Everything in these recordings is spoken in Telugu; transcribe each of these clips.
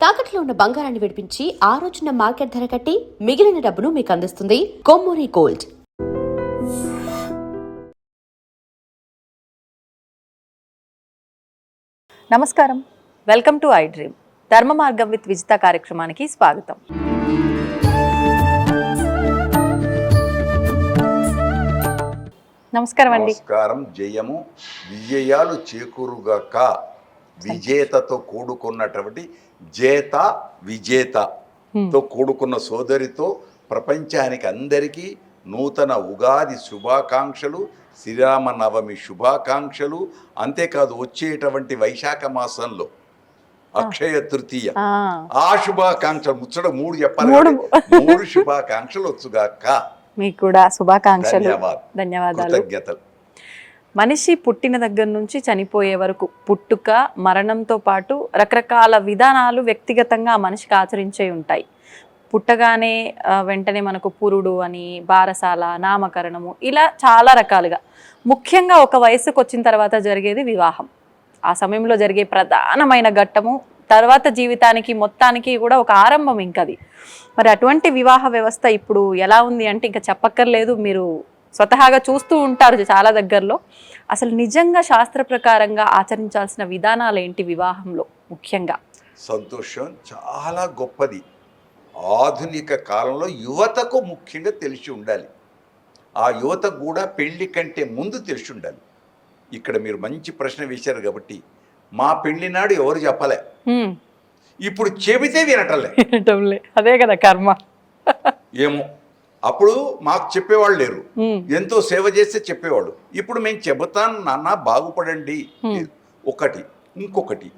తాకట్లో ఉన్న బంగారాన్ని విడిపించి ఆ రోజున మార్కెట్ ధర కట్టి మిగిలిన డబ్బును మీకు అందిస్తుంది కొమ్మూరి గోల్డ్. నమస్కారం, వెల్కమ్ టు ఐ డ్రీమ్. ధర్మ మార్గం విత్ విజిత కార్యక్రమానికి స్వాగతం. నమస్కారం అండి. నమస్కారం. జయము విజయాలు చేకూరుగాక. విజేతతో కూడుకున్నటువంటి జేత విజేతతో కూడుకున్న సోదరితో ప్రపంచానికి అందరికీ నూతన ఉగాది శుభాకాంక్షలు, శ్రీరామనవమి శుభాకాంక్షలు. అంతేకాదు వచ్చేటువంటి వైశాఖ మాసంలో అక్షయ తృతీయ ఆ శుభాకాంక్షలు ముచ్చట మూడు చెప్పాలి. మూడు శుభాకాంక్షలు వచ్చుగాక. మీకు కూడా శుభాకాంక్షలు, ధన్యవాదాలు, కృతజ్ఞతలు. మనిషి పుట్టిన దగ్గర నుంచి చనిపోయే వరకు పుట్టుక మరణంతో పాటు రకరకాల విధానాలు వ్యక్తిగతంగా ఆ మనిషికి ఆచరించే ఉంటాయి. పుట్టగానే వెంటనే మనకు పురుడు అని, బారసాల, నామకరణము, ఇలా చాలా రకాలుగా. ముఖ్యంగా ఒక వయసుకు వచ్చిన తర్వాత జరిగేది వివాహం. ఆ సమయంలో జరిగే ప్రధానమైన ఘట్టము తర్వాత జీవితానికి మొత్తానికి కూడా ఒక ఆరంభం ఇంకది. మరి అటువంటి వివాహ వ్యవస్థ ఇప్పుడు ఎలా ఉంది అంటే ఇంకా చెప్పక్కర్లేదు. మీరు స్వతహాగా చూస్తూ ఉంటారు చాలా దగ్గరలో. అసలు నిజంగా శాస్త్ర ప్రకారంగా ఆచరించాల్సిన విధానాలు ఏంటి వివాహంలో ముఖ్యంగా? సంతోషం, చాలా గొప్పది. ఆధునిక కాలంలో యువతకు ముఖ్యంగా తెలిసి ఉండాలి. ఆ యువతకు కూడా పెళ్లి కంటే ముందు తెలిసి ఉండాలి. ఇక్కడ మీరు మంచి ప్రశ్న వేశారు కాబట్టి, మా పెళ్లి నాడు ఎవరు చెప్పలే, ఇప్పుడు చెబితే వినటంలే. అదే కదా కర్మ. ఏమో అప్పుడు మాకు చెప్పేవాళ్ళు లేరు, ఎంతో సేవ చేస్తే చెప్పేవాళ్ళు. ఇప్పుడు మేము చెబుతాను నాన్న బాగుపడండి. ఒకటి. ఇంకొకటి,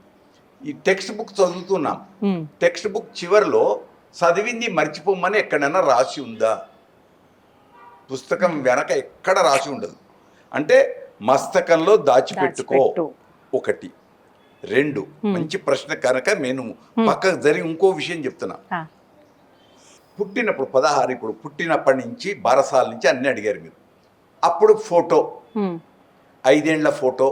ఈ టెక్స్ట్ బుక్ చదువుతున్నాం. టెక్స్ట్ బుక్ చివరిలో చదివింది మర్చిపోమని ఎక్కడైనా రాసి ఉందా? పుస్తకం వెనక ఎక్కడ రాసి ఉండదు. అంటే మస్తకంలో దాచిపెట్టుకో. ఒకటి. రెండు, మంచి ప్రశ్న కనుక నేను పక్కకు జరిగి ఇంకో విషయం చెప్తున్నా. పుట్టినప్పుడు 16, ఇప్పుడు పుట్టినప్పటి నుంచి బారసాల నుంచి అన్ని అడిగారు మీరు. అప్పుడు ఫోటో, 5 ఏళ్ల ఫోటో,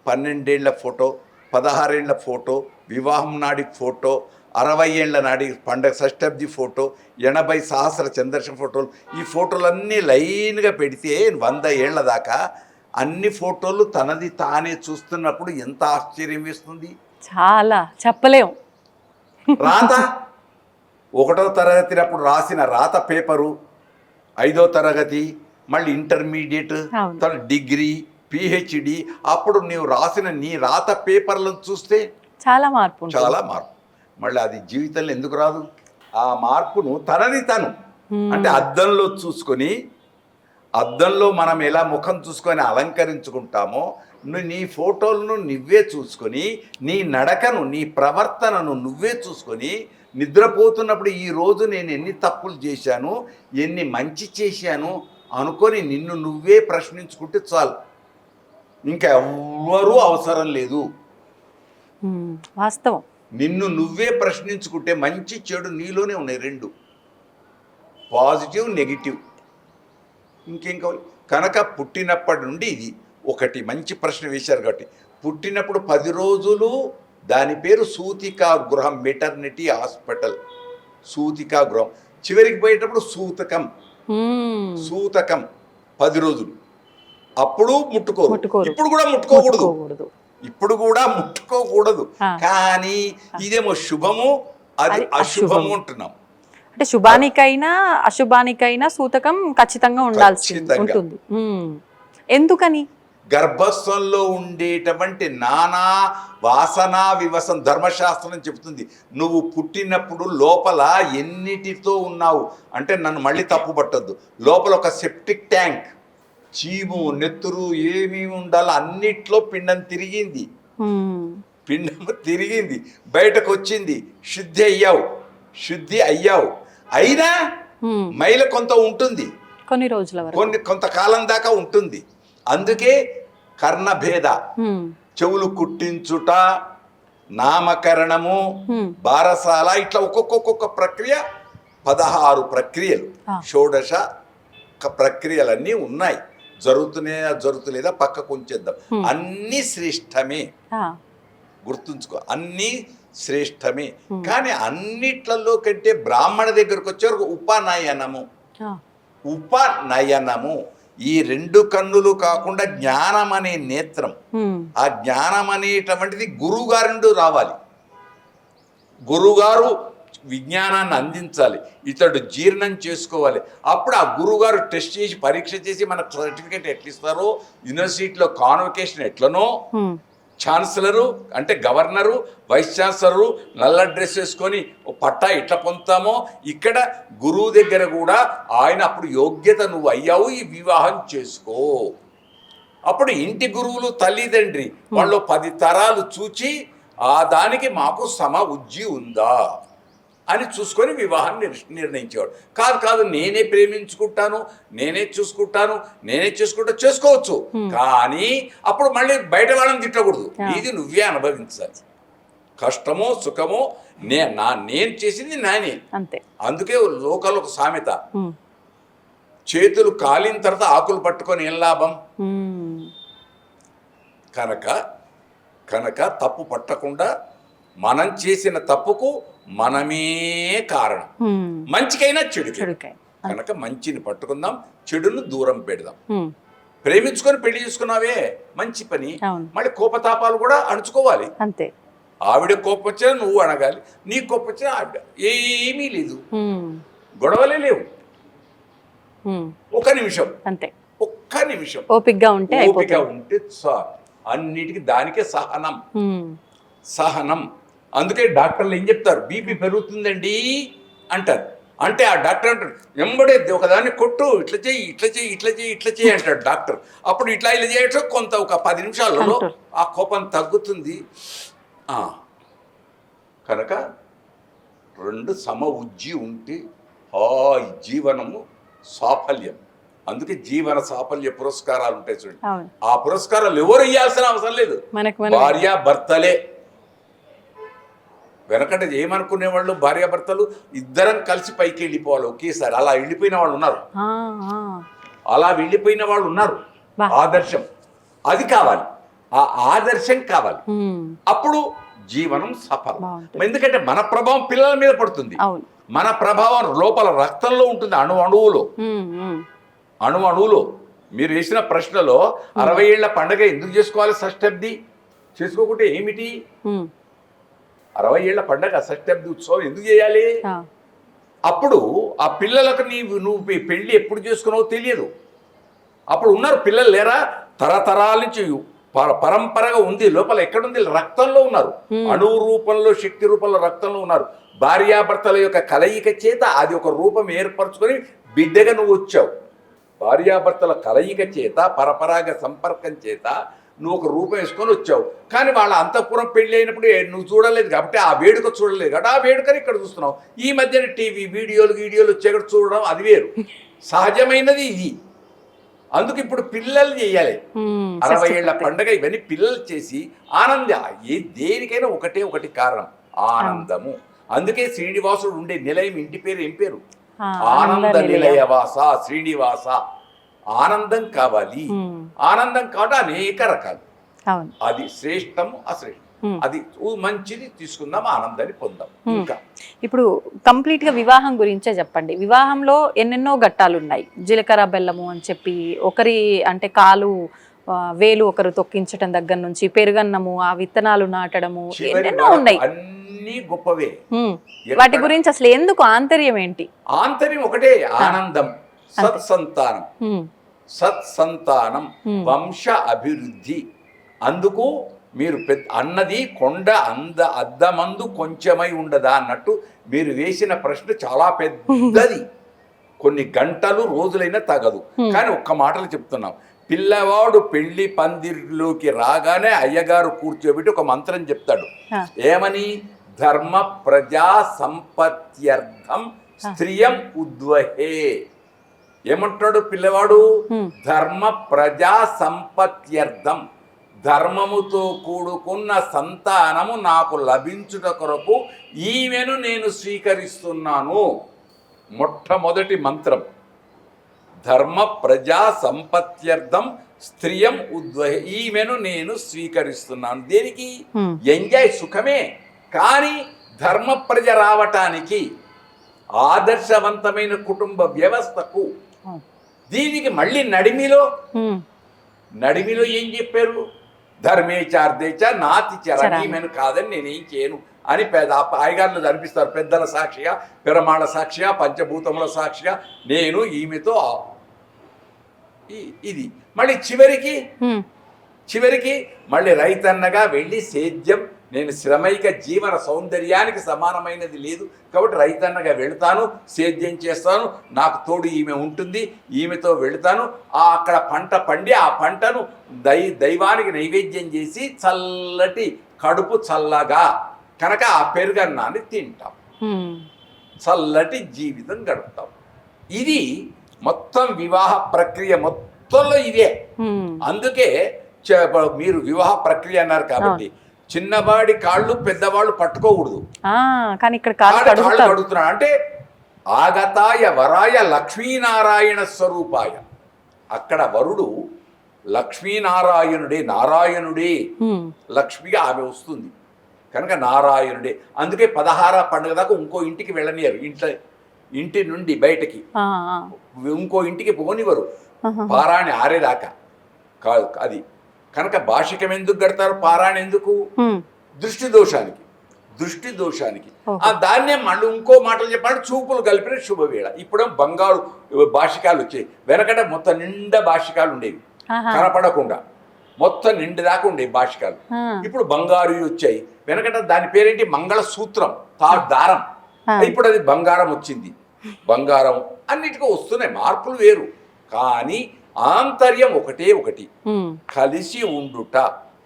12 ఏళ్ల ఫోటో, 16 ఏళ్ల ఫోటో, వివాహం నాడి ఫోటో, 60 ఏళ్ల నాడి పండగ షష్ఠబ్ది ఫోటో, 80 సహస్ర చంద్రశ ఫోటోలు. ఈ ఫోటోలన్నీ లైన్గా పెడితే 100 ఏళ్ల దాకా అన్ని ఫోటోలు తనది తానే చూస్తున్నప్పుడు ఎంత ఆశ్చర్యం వేస్తుంది. చాలా చెప్పలేము. రాత 1వ తరగతి అప్పుడు రాసిన రాత పేపరు, 5వ తరగతి, మళ్ళీ ఇంటర్మీడియట్, తర్వాత డిగ్రీ, పిహెచ్డి, అప్పుడు నీవు రాసిన నీ రాత పేపర్లను చూస్తే చాలా మార్పు. మళ్ళీ అది జీవితంలో ఎందుకు రాదు? ఆ మార్పును తనని తను అంటే అద్దంలో చూసుకొని, అద్దంలో మనం ఎలా ముఖం చూసుకొని అలంకరించుకుంటామో నీ ఫోటోలను నువ్వే చూసుకొని, నీ నడకను, నీ ప్రవర్తనను నువ్వే చూసుకొని, నిద్రపోతున్నప్పుడు ఈరోజు నేను ఎన్ని తప్పులు చేశాను, ఎన్ని మంచి చేశాను అనుకొని నిన్ను నువ్వే ప్రశ్నించుకుంటే చాలు. ఇంకా ఎవ్వరూ అవసరం లేదు. వాస్తవం. నిన్ను నువ్వే ప్రశ్నించుకుంటే మంచి చెడు నీలోనే ఉన్నాయి, రెండు, పాజిటివ్ నెగిటివ్. ఇంకేం కావాలి? కనుక పుట్టినప్పటి నుండి ఇది ఒకటి మంచి ప్రశ్న వేశారు కాబట్టి, పుట్టినప్పుడు 10 రోజులు దాని పేరు సూతికా గృహం, మెటర్నిటీ హాస్పిటల్, సూతికా గృహం. చివరికి పోయేటప్పుడు సూతకం 10 రోజులు. అప్పుడు ముట్టుకోరు. ఇప్పుడు కూడా ముట్టుకోకూడదు. కానీ ఇదేమో శుభము, అది అశుభము అంటున్నాం. అంటే శుభానికైనా అశుభానికైనా సూతకం ఖచ్చితంగా ఉండాల్సి ఉంటుంది. ఎందుకని? గర్భస్థంలో ఉండేటువంటి నానా వాసనా వివసం ధర్మశాస్త్రం చెబుతుంది. నువ్వు పుట్టినప్పుడు లోపల ఎన్నిటితో ఉన్నావు అంటే, నన్ను మళ్ళీ తప్పు పట్టద్దు, లోపల ఒక సెప్టిక్ ట్యాంక్, చీము నెత్తురు ఏమేమి ఉండాలో అన్నిట్లో పిండం తిరిగింది. బయటకు వచ్చింది, శుద్ధి అయ్యావు. అయినా మైల కొంత ఉంటుంది, కొన్ని రోజుల వరకు, కొంతకాలం దాకా ఉంటుంది. అందుకే కర్ణభేద, చెవులు కుట్టించుట, నామకరణము, బారసాల, ఇట్లా ఒక్కొక్క ప్రక్రియ 16 ప్రక్రియలు, షోడశ ప్రక్రియలన్నీ ఉన్నాయి. జరుగుతులేదా పక్కకు ఉంచేద్దాం. అన్ని శ్రేష్టమే, గుర్తుంచుకో. అన్నీ శ్రేష్టమే. కానీ అన్నిట్లలో కంటే బ్రాహ్మణ దగ్గరకు వచ్చేవరకు ఉపనయనము. ఉపనయనము ఈ రెండు కన్నులు కాకుండా జ్ఞానం అనే నేత్రం, ఆ జ్ఞానం అనేటువంటిది గురువుగారి నుండి రావాలి. గురువుగారు విజ్ఞానాన్ని అందించాలి, ఇతడు జీర్ణం చేసుకోవాలి. అప్పుడు ఆ గురువుగారు టెస్ట్ చేసి పరీక్ష చేసి మనకు సర్టిఫికేట్ ఎట్లా ఇస్తారో, యూనివర్సిటీలో కాన్వకేషన్ ఎట్లనో, ఛాన్సలరు అంటే గవర్నరు, వైస్ ఛాన్సలరు నల్ల డ్రెస్ వేసుకొని పట్టా ఇట్లా పొందుతామో, ఇక్కడ గురువు దగ్గర కూడా ఆయన అప్పుడు యోగ్యత నువ్వు అయ్యావు, ఈ వివాహం చేసుకో. అప్పుడు ఇంటి గురువులు తల్లిదండ్రి వాళ్ళు 10 తరాలు చూచి ఆ దానికి మాకు సమ ఉజ్జి ఉందా అని చూసుకొని వివాహాన్ని నిర్ణయించేవాడు. కాదు నేనే ప్రేమించుకుంటాను, నేనే చూసుకుంటాను, చేసుకోవచ్చు. కానీ అప్పుడు మళ్ళీ బయట వాళ్ళని తిట్టకూడదు, ఇది నువ్వే అనుభవించాలి. కష్టమో సుఖమో నేను చేసింది నానే. అందుకే లోకల్ ఒక సామెత, చేతులు కాలిన తర్వాత ఆకులు పట్టుకొని ఏం లాభం. కనుక తప్పు పట్టకుండా మనం చేసిన తప్పుకు మనమే కారణం, మంచికైనా చెడుకై. కనుక మంచిని పట్టుకుందాం, చెడును దూరం పెడదాం. ప్రేమించుకొని పెళ్లి చేసుకున్నావే మంచి పని, మళ్ళీ కోపతాపాలు కూడా అణుచుకోవాలి. అంతే. ఆవిడ కోపం వచ్చినా నువ్వు అనగాలి, నీ కోపం వచ్చినా ఆవిడ. ఏమీ లేదు, గొడవలే లేవు. ఒక నిమిషం, అంతే, ఒక్క నిమిషం ఓపికగా ఉంటే చాలు. అన్నిటికీ దానికే సహనం. అందుకే డాక్టర్లు ఏం చెప్తారు, బీపీ పెరుగుతుందండి అంటారు. అంటే ఆ డాక్టర్ అంటాడు, వెంబడే ఒకదాన్ని కొట్టు, ఇట్లా చేయి అంటాడు డాక్టర్. అప్పుడు ఇలా చేయటం కొంత ఒక 10 నిమిషాలలో ఆ కోపం తగ్గుతుంది. కనుక 2 సమ ఉజ్జి ఉంటే జీవనము సాఫల్యం. అందుకే జీవన సాఫల్య పురస్కారాలు ఉంటాయి చూడండి. ఆ పురస్కారాలు ఎవరు ఇవ్వాల్సిన అవసరం లేదు, భార్యాభర్తలే. వెనకంటే ఏమనుకునేవాళ్ళు, భార్యాభర్తలు ఇద్దరం కలిసి పైకి వెళ్ళిపోవాలి ఒకేసారి. అలా వెళ్ళిపోయిన వాళ్ళు ఉన్నారు. ఆదర్శం అది కావాలి, ఆ ఆదర్శం కావాలి. అప్పుడు జీవనం సఫలం. ఎందుకంటే మన ప్రభావం పిల్లల మీద పడుతుంది, మన ప్రభావం లోపల రక్తంలో ఉంటుంది, అణువులో. మీరు వేసిన ప్రశ్నలో 60 ఏళ్ల పండగ ఎందుకు చేసుకోవాలి, షష్ఠబ్ది చేసుకోకుంటే ఏమిటి? 60 ఏళ్ల పండగ షష్ఠబ్ది ఉత్సవం ఎందుకు చేయాలి? అప్పుడు ఆ పిల్లలకు నువ్వు పెళ్లి ఎప్పుడు చేసుకున్నావో తెలియదు. అప్పుడు ఉన్నారు పిల్లలు లేరా, తరతరాల నుంచి పరంపరగా ఉంది, లోపల ఎక్కడుంది, రక్తంలో ఉన్నారు. అణువు రూపంలో, శక్తి రూపంలో రక్తంలో ఉన్నారు. భార్యాభర్తల యొక్క కలయిక చేత అది ఒక రూపం ఏర్పరచుకొని బిడ్డగా నువ్వు వచ్చావు. భార్యాభర్తల కలయిక చేత, పరపరాగ సంపర్కం చేత నువ్వు ఒక రూపం వేసుకొని వచ్చావు. కానీ వాళ్ళ అంతఃపురం పెళ్ళి అయినప్పుడు నువ్వు చూడలేదు కాబట్టి, ఆ వేడుక చూడలేదు కాబట్టి ఆ వేడుకని ఇక్కడ చూస్తున్నావు. ఈ మధ్యన టీవీ వీడియోలు వచ్చేక్కడ చూడడం అది వేరు, సహజమైనది ఇది. అందుకు ఇప్పుడు పిల్లలు చేయాలి. 60 ఏళ్ల పండగ ఇవన్నీ పిల్లలు చేసి దేనికైనా ఒకటి కారణం, ఆనందము. అందుకే శ్రీనివాసుడు ఉండే నిలయం ఇంటి పేరు ఏం పేరు? ఆనంద నిలయవాస శ్రీనివాస. ఆనందం కావాలి, ఆనందం కాబట్టి అనేక రకాలు, అది శ్రేష్టము అశ్రేష్టం, అది మంచిది తీసుకుందాం, ఆనందాన్ని పొందాం. ఇంకా ఇప్పుడు కంప్లీట్ గా వివాహం గురించే చెప్పండి. వివాహంలో ఎన్నెన్నో ఘట్టాలు ఉన్నాయి. జీలకర్ర బెల్లము అని చెప్పి, ఒకరి అంటే కాలు వేలు ఒకరు తొక్కించటం దగ్గర నుంచి, పెరుగన్నము, ఆ విత్తనాలు నాటడము, ఎన్నెన్నో ఉన్నాయి. అన్ని గొప్పవే. వాటి గురించి అసలు ఎందుకు, ఆంతర్యం ఏంటి? ఆంతర్యం ఒకటే, ఆనందం, సత్సంతానం, వంశ అభివృద్ధి. అందుకు మీరు అన్నది కొండ అద్దమందు కొంచెమై ఉండదా అన్నట్టు మీరు వేసిన ప్రశ్న చాలా పెద్దది. కొన్ని గంటలు రోజులైనా తగదు. కానీ ఒక్క మాటలు చెప్తున్నాం. పిల్లవాడు పెళ్లి పందిరిలోకి రాగానే అయ్యగారు కూర్చోబెట్టి ఒక మంత్రం చెప్తాడు. ఏమని? ధర్మ ప్రజా సంపత్త్యర్థం స్త్రియం ఉద్వహే. ఏమంటాడు పిల్లవాడు? ధర్మ ప్రజా సంపత్త్యర్థం, ధర్మముతో కూడుకున్న సంతానము నాకు లభించుట కొరకు ఈమెను నేను స్వీకరిస్తున్నాను. మొట్టమొదటి మంత్రం ధర్మ ప్రజా సంపత్త్యర్థం స్త్రియం ఉద్వహే, ఈమెను నేను స్వీకరిస్తున్నాను. దేనికి? ఎంజాయ్, సుఖమే. కానీ ధర్మ ప్రజ రావటానికి ఆదర్శవంతమైన కుటుంబ వ్యవస్థకు దీనికి మళ్ళీ నడిమిలో ఏం చెప్పారు? ధర్మేచార్దేచ నాతి చరణీమెను కాదని నేనేం చేయను అని ఆయగారులు అనిపిస్తారు. పెద్దల సాక్షిగా, పిరమాళ సాక్షిగా, పంచభూతముల సాక్షిగా నేను ఈమెతో ఇది మళ్ళీ చివరికి మళ్ళీ రైతన్నగా వెళ్ళి సేద్యం, నేను శ్రమైక జీవన సౌందర్యానికి సమానమైనది లేదు కాబట్టి రైతన్నగా వెళతాను, సేద్యం చేస్తాను, నాకు తోడు ఈమె ఉంటుంది, ఈమెతో వెళతాను, అక్కడ పంట పండి ఆ పంటను దైవానికి నైవేద్యం చేసి చల్లటి కడుపు చల్లగా కనుక ఆ పెరుగన్నాన్ని తింటాం, చల్లటి జీవితం గడుపుతాం. ఇది మొత్తం వివాహ ప్రక్రియ మొత్తంలో ఇదే. అందుకే మీరు వివాహ ప్రక్రియ అన్నారు కాబట్టి చిన్నవాడి కాళ్ళు పెద్దవాళ్ళు పట్టుకోకూడదు. కానీ ఇక్కడ కాళ్ళు కడుగుతున్నాడు అంటే ఆగతాయ వరాయ లక్ష్మీనారాయణ స్వరూపాయ. అక్కడ వరుడు లక్ష్మీనారాయణుడే, నారాయణుడే, లక్ష్మిగా ఆమె వస్తుంది కనుక నారాయణుడే. అందుకే 16 పండుగ దాకా ఇంకో ఇంటికి వెళ్ళనియరు, ఇంటి నుండి బయటకి ఇంకో ఇంటికి పోనివ్వరు పారాణి ఆరేదాకా కాదు. అది కనుక భాషికం ఎందుకు కడతారు? పారాయణ ఎందుకు? దృష్టి దోషానికి. ఆ దాన్నే మళ్ళీ ఇంకో మాటలు చెప్పాలంటే చూపులు కలిపిన శుభవేళ. ఇప్పుడు బంగారు భాషికాలు వచ్చాయి, వెనకట మొత్తం నిండా భాషికాలు ఉండేవి, కనపడకుండా మొత్తం నిండి దాకా ఉండేవి భాషికాలు. ఇప్పుడు బంగారు వచ్చాయి, వెనకట దాని పేరేంటి? మంగళసూత్రం, దారం. ఇప్పుడు అది బంగారం వచ్చింది. బంగారం అన్నిటికీ వస్తున్నాయి, మార్పులు వేరు కానీ ఆంతర్యం ఒకటి. కలిసి ఉండుట,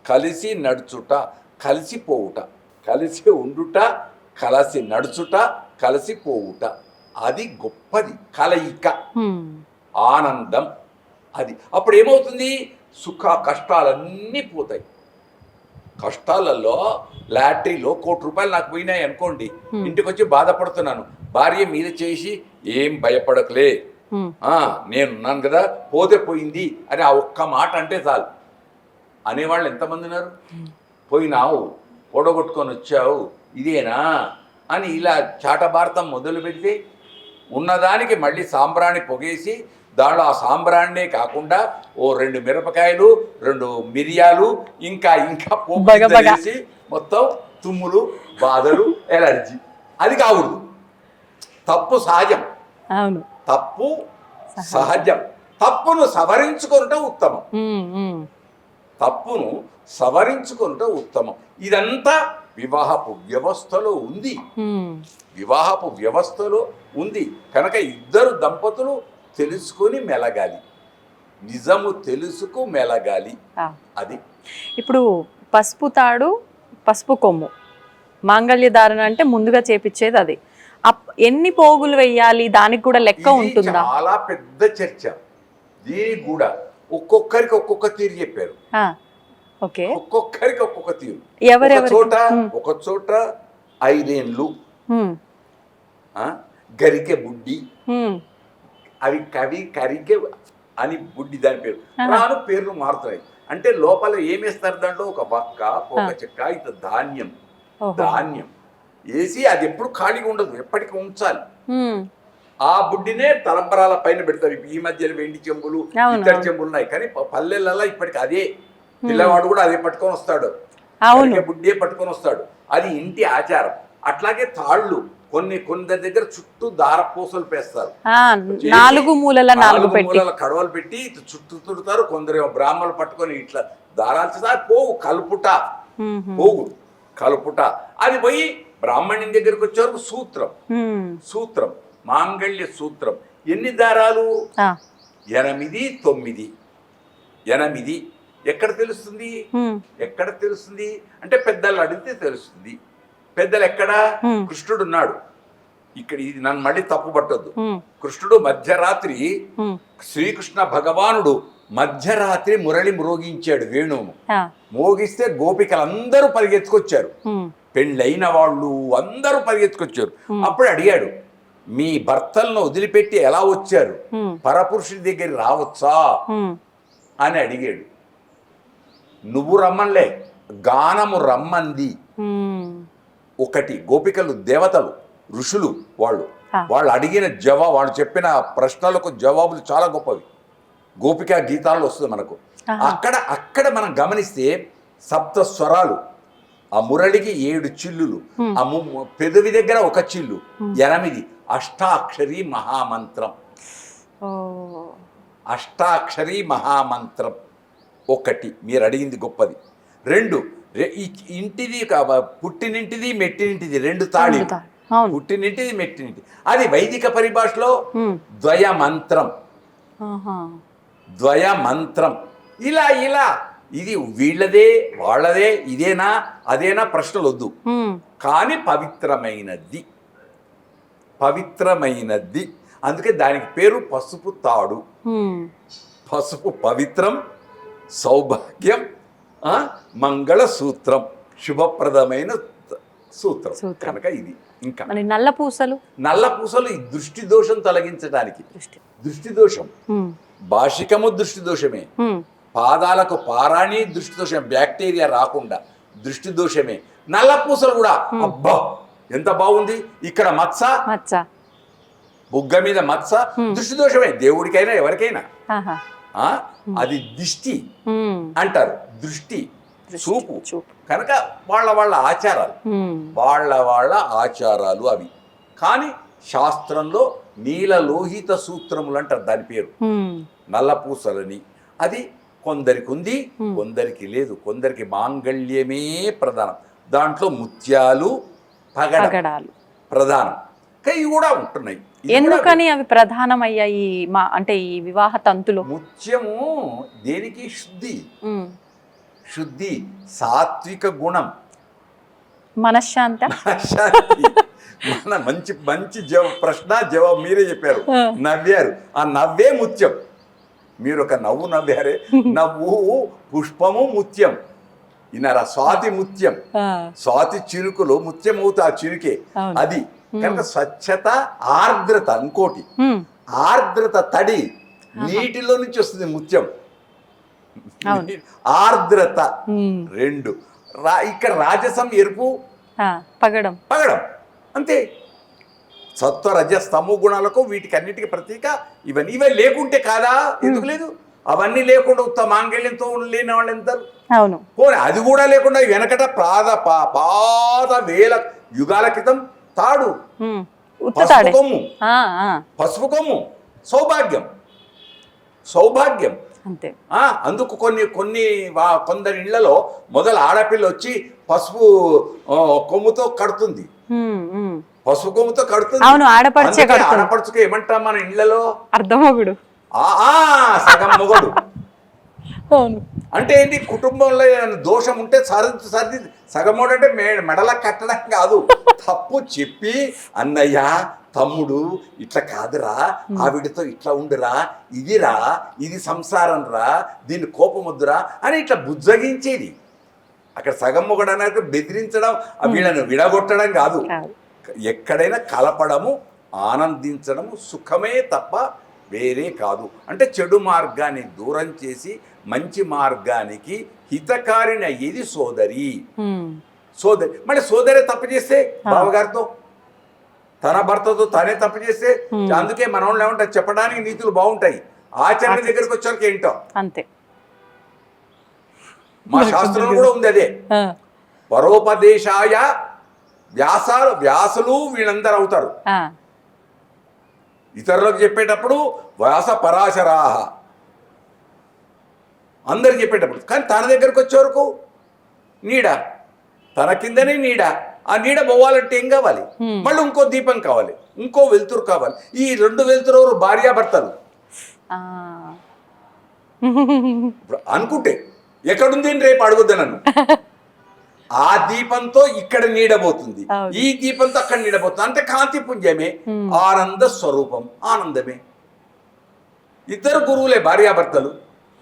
కలిసి నడుచుట, కలిసిపోవుట. కలిసి ఉండుట, కలిసి నడుచుట, కలిసిపోవుట, అది గొప్పది కలయిక, ఆనందం. అది అప్పుడు ఏమవుతుంది? సుఖ కష్టాలన్నీ పోతాయి. కష్టాలలో లాటరీలో 1 కోటి రూపాయలు నాకు పోయినాయి అనుకోండి, ఇంటికి వచ్చి బాధపడుతున్నాను, భార్య మీద చేసి ఏం భయపడకలే, నేనున్నాను కదా, పోతే పోయింది అని ఆ ఒక్క మాట అంటే చాలు. అనేవాళ్ళు ఎంతమంది ఉన్నారు? పోయినావు, పొడగొట్టుకొని వచ్చావు, ఇదేనా అని ఇలా చాటభారతం మొదలు పెడితే ఉన్నదానికి మళ్ళీ సాంబ్రాణి పొగేసి దాంట్లో ఆ సాంబ్రాణినే కాకుండా 2 మిరపకాయలు, 2 మిరియాలు, ఇంకా పోపు వేసి మొత్తం తుమ్ములు, బాధలు, ఎలర్జీ. అది కాకూడదు. తప్పు సహజం, తప్పు సహజం. తప్పును సవరించుకుంటే ఉత్తమం, తప్పును సవరించుకుంటే ఉత్తమం. ఇదంతా వివాహపు వ్యవస్థలో ఉంది. కనుక ఇద్దరు దంపతులు తెలుసుకొని మెలగాలి, నిజము తెలుసుకు మెలగాలి. అది ఇప్పుడు పసుపు తాడు, పసుపు కొమ్ము, మాంగళ్య ధారణ అంటే ముందుగా చేపించేది అది. ఎన్ని పోగులు వేయాలి దానికి కూడా లెక్క ఉంటుందా? చాలా పెద్ద చర్చ. దీనికి కూడా ఒక్కొక్కరికి ఒక్కొక్క తీరు చెప్పారు. ఒక్కొక్కరికి ఒక్కొక్క తీరు. ఒక చోట 5 ఏళ్ళు గరికె బుడ్డి, అవి కరికె అని బుడ్డి దాని పేరు. రాను పేర్లు మారుతున్నాయి. అంటే లోపల ఏమేస్తారు? దాంట్లో ఒక బక్క, ఒక చెక్క, ఇంత ధాన్యం వేసి అది ఎప్పుడు ఖాళీగా ఉండదు, ఎప్పటికీ ఉంచాలి. ఆ బుడ్డినే తలంబరాల పైన పెడతారు. ఈ మధ్యలో వెండి చెంబులు, ఇతర చెంబులు ఉన్నాయి, కానీ పల్లెలలో ఇప్పటికి అదే. పిల్లవాడు కూడా అదే పట్టుకొని వస్తాడు, బుడ్డే పట్టుకొని వస్తాడు. అది ఇంటి ఆచారం. అట్లాగే తాళ్ళు కొందరి దగ్గర చుట్టూ దారపూసలు పేస్తారు, 4 మూలల కడవలు పెట్టి చుట్టూ తుడతారు. కొందరు బ్రాహ్మణులు పట్టుకొని ఇట్లా దారాలు చేస్తారు. పోగు కలుపుట. అది పోయి బ్రాహ్మణుని దగ్గరికి వచ్చే వరకు సూత్రం, మాంగళ్య సూత్రం. ఎన్ని దారాలు? 8, 9. 8 ఎక్కడ తెలుస్తుంది అంటే పెద్దలు అడిగితే తెలుస్తుంది. పెద్దలు ఎక్కడ? కృష్ణుడు ఉన్నాడు ఇక్కడ. ఇది నన్ను మళ్ళీ తప్పు పట్టొద్దు. కృష్ణుడు మధ్యరాత్రి, శ్రీకృష్ణ భగవానుడు మధ్యరాత్రి మురళి మ్రోగించాడు, వేణువు మోగిస్తే గోపికలందరూ పరిగెత్తుకొచ్చారు, పెళ్ళైన వాళ్ళు అందరూ పరిగెత్తుకొచ్చారు. అప్పుడు అడిగాడు, మీ భర్తలను వదిలిపెట్టి ఎలా వచ్చారు? పరపురుషుడి దగ్గర రావచ్చా అని అడిగాడు. నువ్వు రమ్మన్లే, గానము రమ్మంది. ఒకటి గోపికలు దేవతలు ఋషులు వాళ్ళు ఆ. వాళ్ళు అడిగిన వాళ్ళు చెప్పిన ప్రశ్నలకు జవాబులు చాలా గొప్పవి. గోపికా గీతాల్లో వస్తుంది మనకు. ఆహా. అక్కడ మనం గమనిస్తే సప్త స్వరాలు, ఆ మురళికి 7 చిల్లులు, ఆ పెదవి దగ్గర 1 చిల్లు, 8 అష్టాక్షరి మహామంత్రం. ఓ అష్టాక్షరి మహామంత్రం ఒకటి, మీరు అడిగింది గొప్పది. 2 ఈ ఇంటిది పుట్టినింటిది మెట్టినింటిది 2 తాళి, అవును. పుట్టినింటిది మెట్టినింటి, అది వైదిక పరిభాషలో ఉమ్. ద్వయ మంత్రం. ఆహా. ద్వయ మంత్రం ఇలా ఇది వీళ్ళదే వాళ్ళదే ఇదేనా అదేనా ప్రశ్నలు వద్దు. ఉమ్. కానీ పవిత్రమైనది అందుకే దానికి పేరు పసుపు తాడు. ఉమ్. పసుపు పవిత్రం, సౌభాగ్యం, మంగళ సూత్రం, శుభప్రదమైన సూత్రం కనుక ఇది. ఇంకా మరి నల్ల పూసలు ఈ దృష్టి దోషం తొలగించడానికి. దృష్టి దోషం భాషికము దృష్టి దోషమే, పాదాలకు పారాణి దృష్టి దోషమే, బ్యాక్టీరియా రాకుండా దృష్టి దోషమే. నల్ల పూసలు కూడా అబ్బా ఎంత బాగుంది, ఇక్కడ మచ్చ బుగ్గ మీద మచ్చ దృష్టి దోషమే, దేవుడికైనా ఎవరికైనా. అది దిష్టి అంటారు, దృష్టి చూపు కనుక వాళ్ళ ఆచారాలు, వాళ్ళ ఆచారాలు అవి. కానీ శాస్త్రంలో నీలలోహిత సూత్రములు అంటారు దాని పేరు, నల్లపూసలని. అది కొందరికి ఉంది, కొందరికి లేదు. కొందరికి మాంగళ్యమే ప్రధానం, దాంట్లో ముత్యాలు పగడాలు ప్రధానం. ఇవి కూడా ఉంటున్నాయి. ఎందుకని అవి ప్రధానమయ్యాయి అంటే ఈ వివాహ తంతులో? ముత్యము దేనికి శుద్ధి, సాత్విక గుణం, మనశ్శాంతి. మన మంచి ప్రశ్న జవాబు మీరే చెప్పారు, నవ్వారు. ఆ నవ్వే ముత్యం. మీరు ఒక నవ్వు నవ్వారే, నవ్వు పుష్పము ముత్యం. ఇన్నారా స్వాతి ముత్యం, స్వాతి చిరుకులు ముత్యం అవుతా, ఆ చిరుకే అది. కనుక స్వచ్ఛత, ఆర్ద్రత, ఇంకోటి ఆర్ద్రత, తడి నీటిలో నుంచి వస్తుంది ముత్యం, ఆర్ద్రత 2. ఇక్కడ రాజసం ఎరుపు, పగడం అంతే. సత్వ రజ స్తమో గుణాలకు వీటికి అన్నిటికీ ప్రతీక ఇవన్నీ లేకుంటే కాదా, ఎందుకు లేదు? అవన్నీ లేకుండా ఉత్తమ మాంగళ్యంతో లేని వాళ్ళు ఎంత. అవును, అది కూడా లేకుండా వెనకట పాత వేల యుగాల క్రితం తాడు, పసుపు కొమ్ము సౌభాగ్యం అంతే. అందుకు కొందరి ఇళ్లలో మొదలు ఆడపిల్ల వచ్చి పసుపు కొమ్ముతో కడుతుంది, పసుపు కొమ్ముతో కడుతుంది. ఆడపడుచుకు ఏమంటాం మన ఇళ్లలో? అర్ధమొగుడు, సగం మొగడు. అంటే ఏంటి, కుటుంబంలో దోషం ఉంటే సర్ది సగమోడు అంటే మెడల కట్టడం కాదు, తప్పు చెప్పి అన్నయ్య తమ్ముడు ఇట్లా కాదురా, ఆవిడతో ఇట్లా ఉండురా, ఇది సంసారం రా, దీన్ని కోపం వద్దురా అని ఇట్లా బుజ్జగించేది. అక్కడ సగం మొగడు అనేది బెదిరించడం, వీళ్ళను విడగొట్టడం కాదు. ఎక్కడైనా కలపడము, ఆనందించడము, సుఖమే తప్ప వేరే కాదు. అంటే చెడు మార్గాన్ని దూరం చేసి మంచి మార్గానికి హితకారిని అయ్యేది సోదరి. మళ్ళీ సోదరే తప్పు చేస్తే బావగారితో, తన భర్తతో తనే తప్పు చేస్తే, అందుకే మన వాళ్ళు ఏమంటారు, చెప్పడానికి నీతులు బాగుంటాయి, ఆచరణ దగ్గరికి వచ్చాక ఏంటో అంతే. మా శాస్త్రంలో కూడా ఉంది అదే. పరోపదేశాయ వ్యాసులు వీళ్ళందరూ అవుతారు. ఇతరులకు చెప్పేటప్పుడు వ్యాస పరాశరాహ అందరికి చెప్పేటప్పుడు. కానీ తన దగ్గరకు వచ్చే వరకు నీడ, తన కిందనే నీడ. ఆ నీడ పోవాలంటే ఏం కావాలి? మళ్ళీ ఇంకో దీపం కావాలి, ఇంకో వెలుతురు కావాలి. ఈ 2 వెలుతురు భార్యాభర్తలు అనుకుంటే ఎక్కడుంది రేపు అడుగుద్దా నన్ను. ఆ దీపంతో ఇక్కడ నీడబోతుంది, ఈ దీపంతో అక్కడ నీడబోతుంది. అంటే కాంతి పుంజమే, ఆనంద స్వరూపం, ఆనందమే. ఇద్దరు గురువులే భార్యాభర్తలు.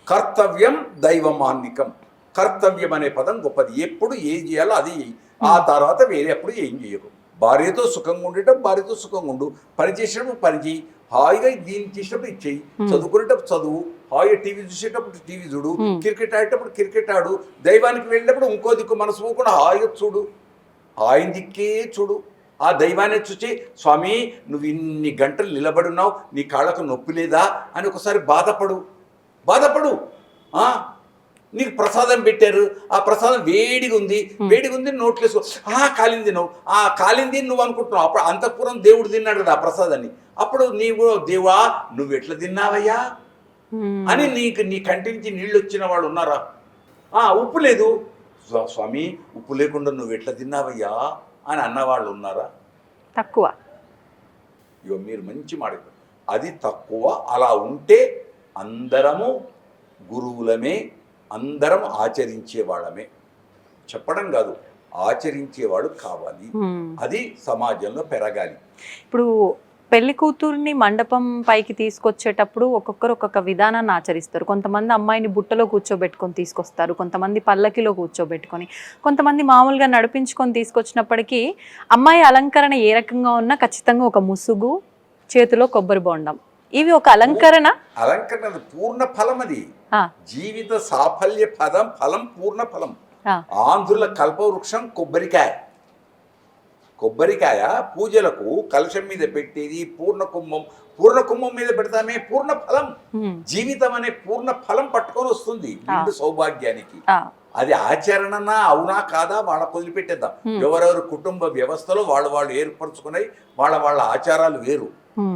కర్తవ్యం దైవమాన్నికం. కర్తవ్యం అనే పదం గొప్పది. ఎప్పుడు ఏం చేయాలో అది చేయి, ఆ తర్వాత వేరే అప్పుడు ఏం చేయకు. భార్యతో సుఖంగా ఉండేటప్పుడు భార్యతో సుఖంగా ఉండు, పని చేసేటప్పుడు పని చేయి, హాయిగా దీన్ని చేసేటప్పుడు ఇది చెయ్యి, చదువుకునేటప్పుడు చదువు, హాయిగా టీవీ చూసేటప్పుడు టీవీ చూడు, క్రికెట్ ఆడేటప్పుడు క్రికెట్ ఆడు, దైవానికి వెళ్ళినప్పుడు ఇంకో దిక్కు మనసు పోకుండా హాయిగా చూడు. ఆయన దిక్కే చూడు. ఆ దైవాన్ని చూసి, స్వామి నువ్వు ఇన్ని గంటలు నిలబడి ఉన్నావు, నీ కాళ్ళకు నొప్పి లేదా అని ఒకసారి బాధపడు. నీకు ప్రసాదం పెట్టారు, ఆ ప్రసాదం వేడిగా ఉంది, నోట్లేసుకో, కాలింది నువ్వు అనుకుంటున్నావు. అప్పుడు అంతఃపురం దేవుడు తిన్నాడు కదా ఆ ప్రసాదాన్ని. అప్పుడు నీవు దేవా నువ్వు ఎట్లా తిన్నావయ్యా అని నీ కంటి నుంచి నీళ్ళు వచ్చిన వాళ్ళు ఉన్నారా? ఉప్పు లేదు, స్వామి ఉప్పు లేకుండా నువ్వు ఎట్లా తిన్నావయ్యా అని అన్నవాళ్ళు ఉన్నారా? తక్కువ. ఇగో మీరు మంచి మాట, అది తక్కువ. అలా ఉంటే అందరము గురువులమే, అందరం ఆచరించేవాళ్ళమే. చెప్పడం కాదు, ఆచరించేవాడు కావాలి. అది సమాజంలో పెరగాలి. ఇప్పుడు పెళ్లి కూతుర్ని మండపం పైకి తీసుకొచ్చేటప్పుడు ఒక్కొక్కరు ఒక్కొక్క విధానాన్ని ఆచరిస్తారు. కొంతమంది అమ్మాయిని బుట్టలో కూర్చోబెట్టుకొని తీసుకొస్తారు, కొంతమంది పల్లకిలో కూర్చోబెట్టుకొని, కొంతమంది మామూలుగా నడిపించుకొని తీసుకొచ్చినప్పటికీ అమ్మాయి అలంకరణ ఏ రకంగా ఉన్నా ఖచ్చితంగా ఒక ముసుగు, చేతిలో కొబ్బరి బొండం, ఇవి ఒక అలంకరణ. పూర్ణ ఫలం. అది జీవిత సాఫల్య ఫలం పూర్ణ ఫలం. ఆంధ్రుల కల్పవృక్షం కొబ్బరికాయ పూజలకు కలశం మీద పెట్టేది పూర్ణ కుంభం మీద పెడతామే పూర్ణ ఫలం. జీవితం అనే పూర్ణ ఫలం పట్టుకొని వస్తుంది నిండు సౌభాగ్యానికి. అది ఆచరణనా అవునా కాదా వాళ్ళకు వదిలిపెట్టేద్దాం. ఎవరెవరు కుటుంబ వ్యవస్థలో వాళ్ళు ఏర్పరచుకున్నాయి, వాళ్ళ ఆచారాలు వేరు.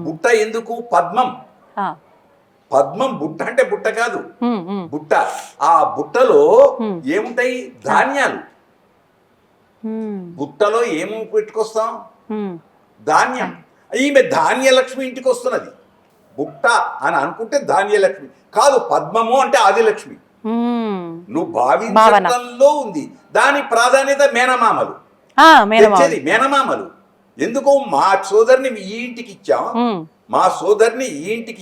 బుట్ట ఎందుకు? పద్మం బుట్ట అంటే బుట్ట కాదు, బుట్ట. ఆ బుట్టలో ఏముంటాయి? ధాన్యాలు. బుట్టలో ఏమి పెట్టుకొస్తాం? ధాన్యం. ఈమె ధాన్యలక్ష్మి ఇంటికి వస్తున్నది. బుట్ట అని అనుకుంటే ధాన్యలక్ష్మి కాదు, పద్మము అంటే ఆదిలక్ష్మి. నువ్వు భావించడంలో ఉంది. దాని ప్రాధాన్యత మేనమామలు. ఎందుకు? మా సోదరిని ఈ ఇంటికి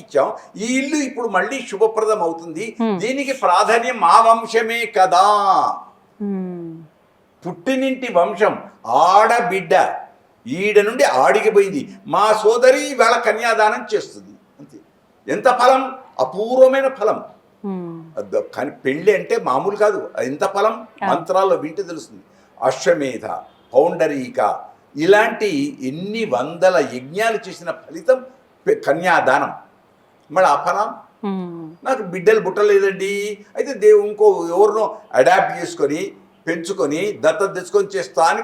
ఇచ్చాం, ఈ ఇల్లు ఇప్పుడు మళ్ళీ శుభప్రదం అవుతుంది, దీనికి ప్రాధాన్యం మా వంశమే కదా. పుట్టినింటి వంశం, ఆడబిడ్డ ఈడ నుండి ఆడికి పోయింది, మా సోదరి వేళ కన్యాదానం చేస్తుంది. అంతే. ఎంత ఫలం! అపూర్వమైన ఫలం. కానీ పెళ్ళి అంటే మామూలు కాదు, ఎంత ఫలం! మంత్రాల్లో వింటే తెలుస్తుంది. అశ్వమేధ, పౌండరీక ఇలాంటి ఎన్ని వందల యజ్ఞాలు చేసిన ఫలితం కన్యాదానం. మరి ఆ ఫలం నాకు బిడ్డలు పుట్టలేదండి, అయితే ఇంకో ఎవరినో అడాప్ట్ చేసుకొని పెంచుకొని దత్తత తెచ్చుకొని చేస్తా అని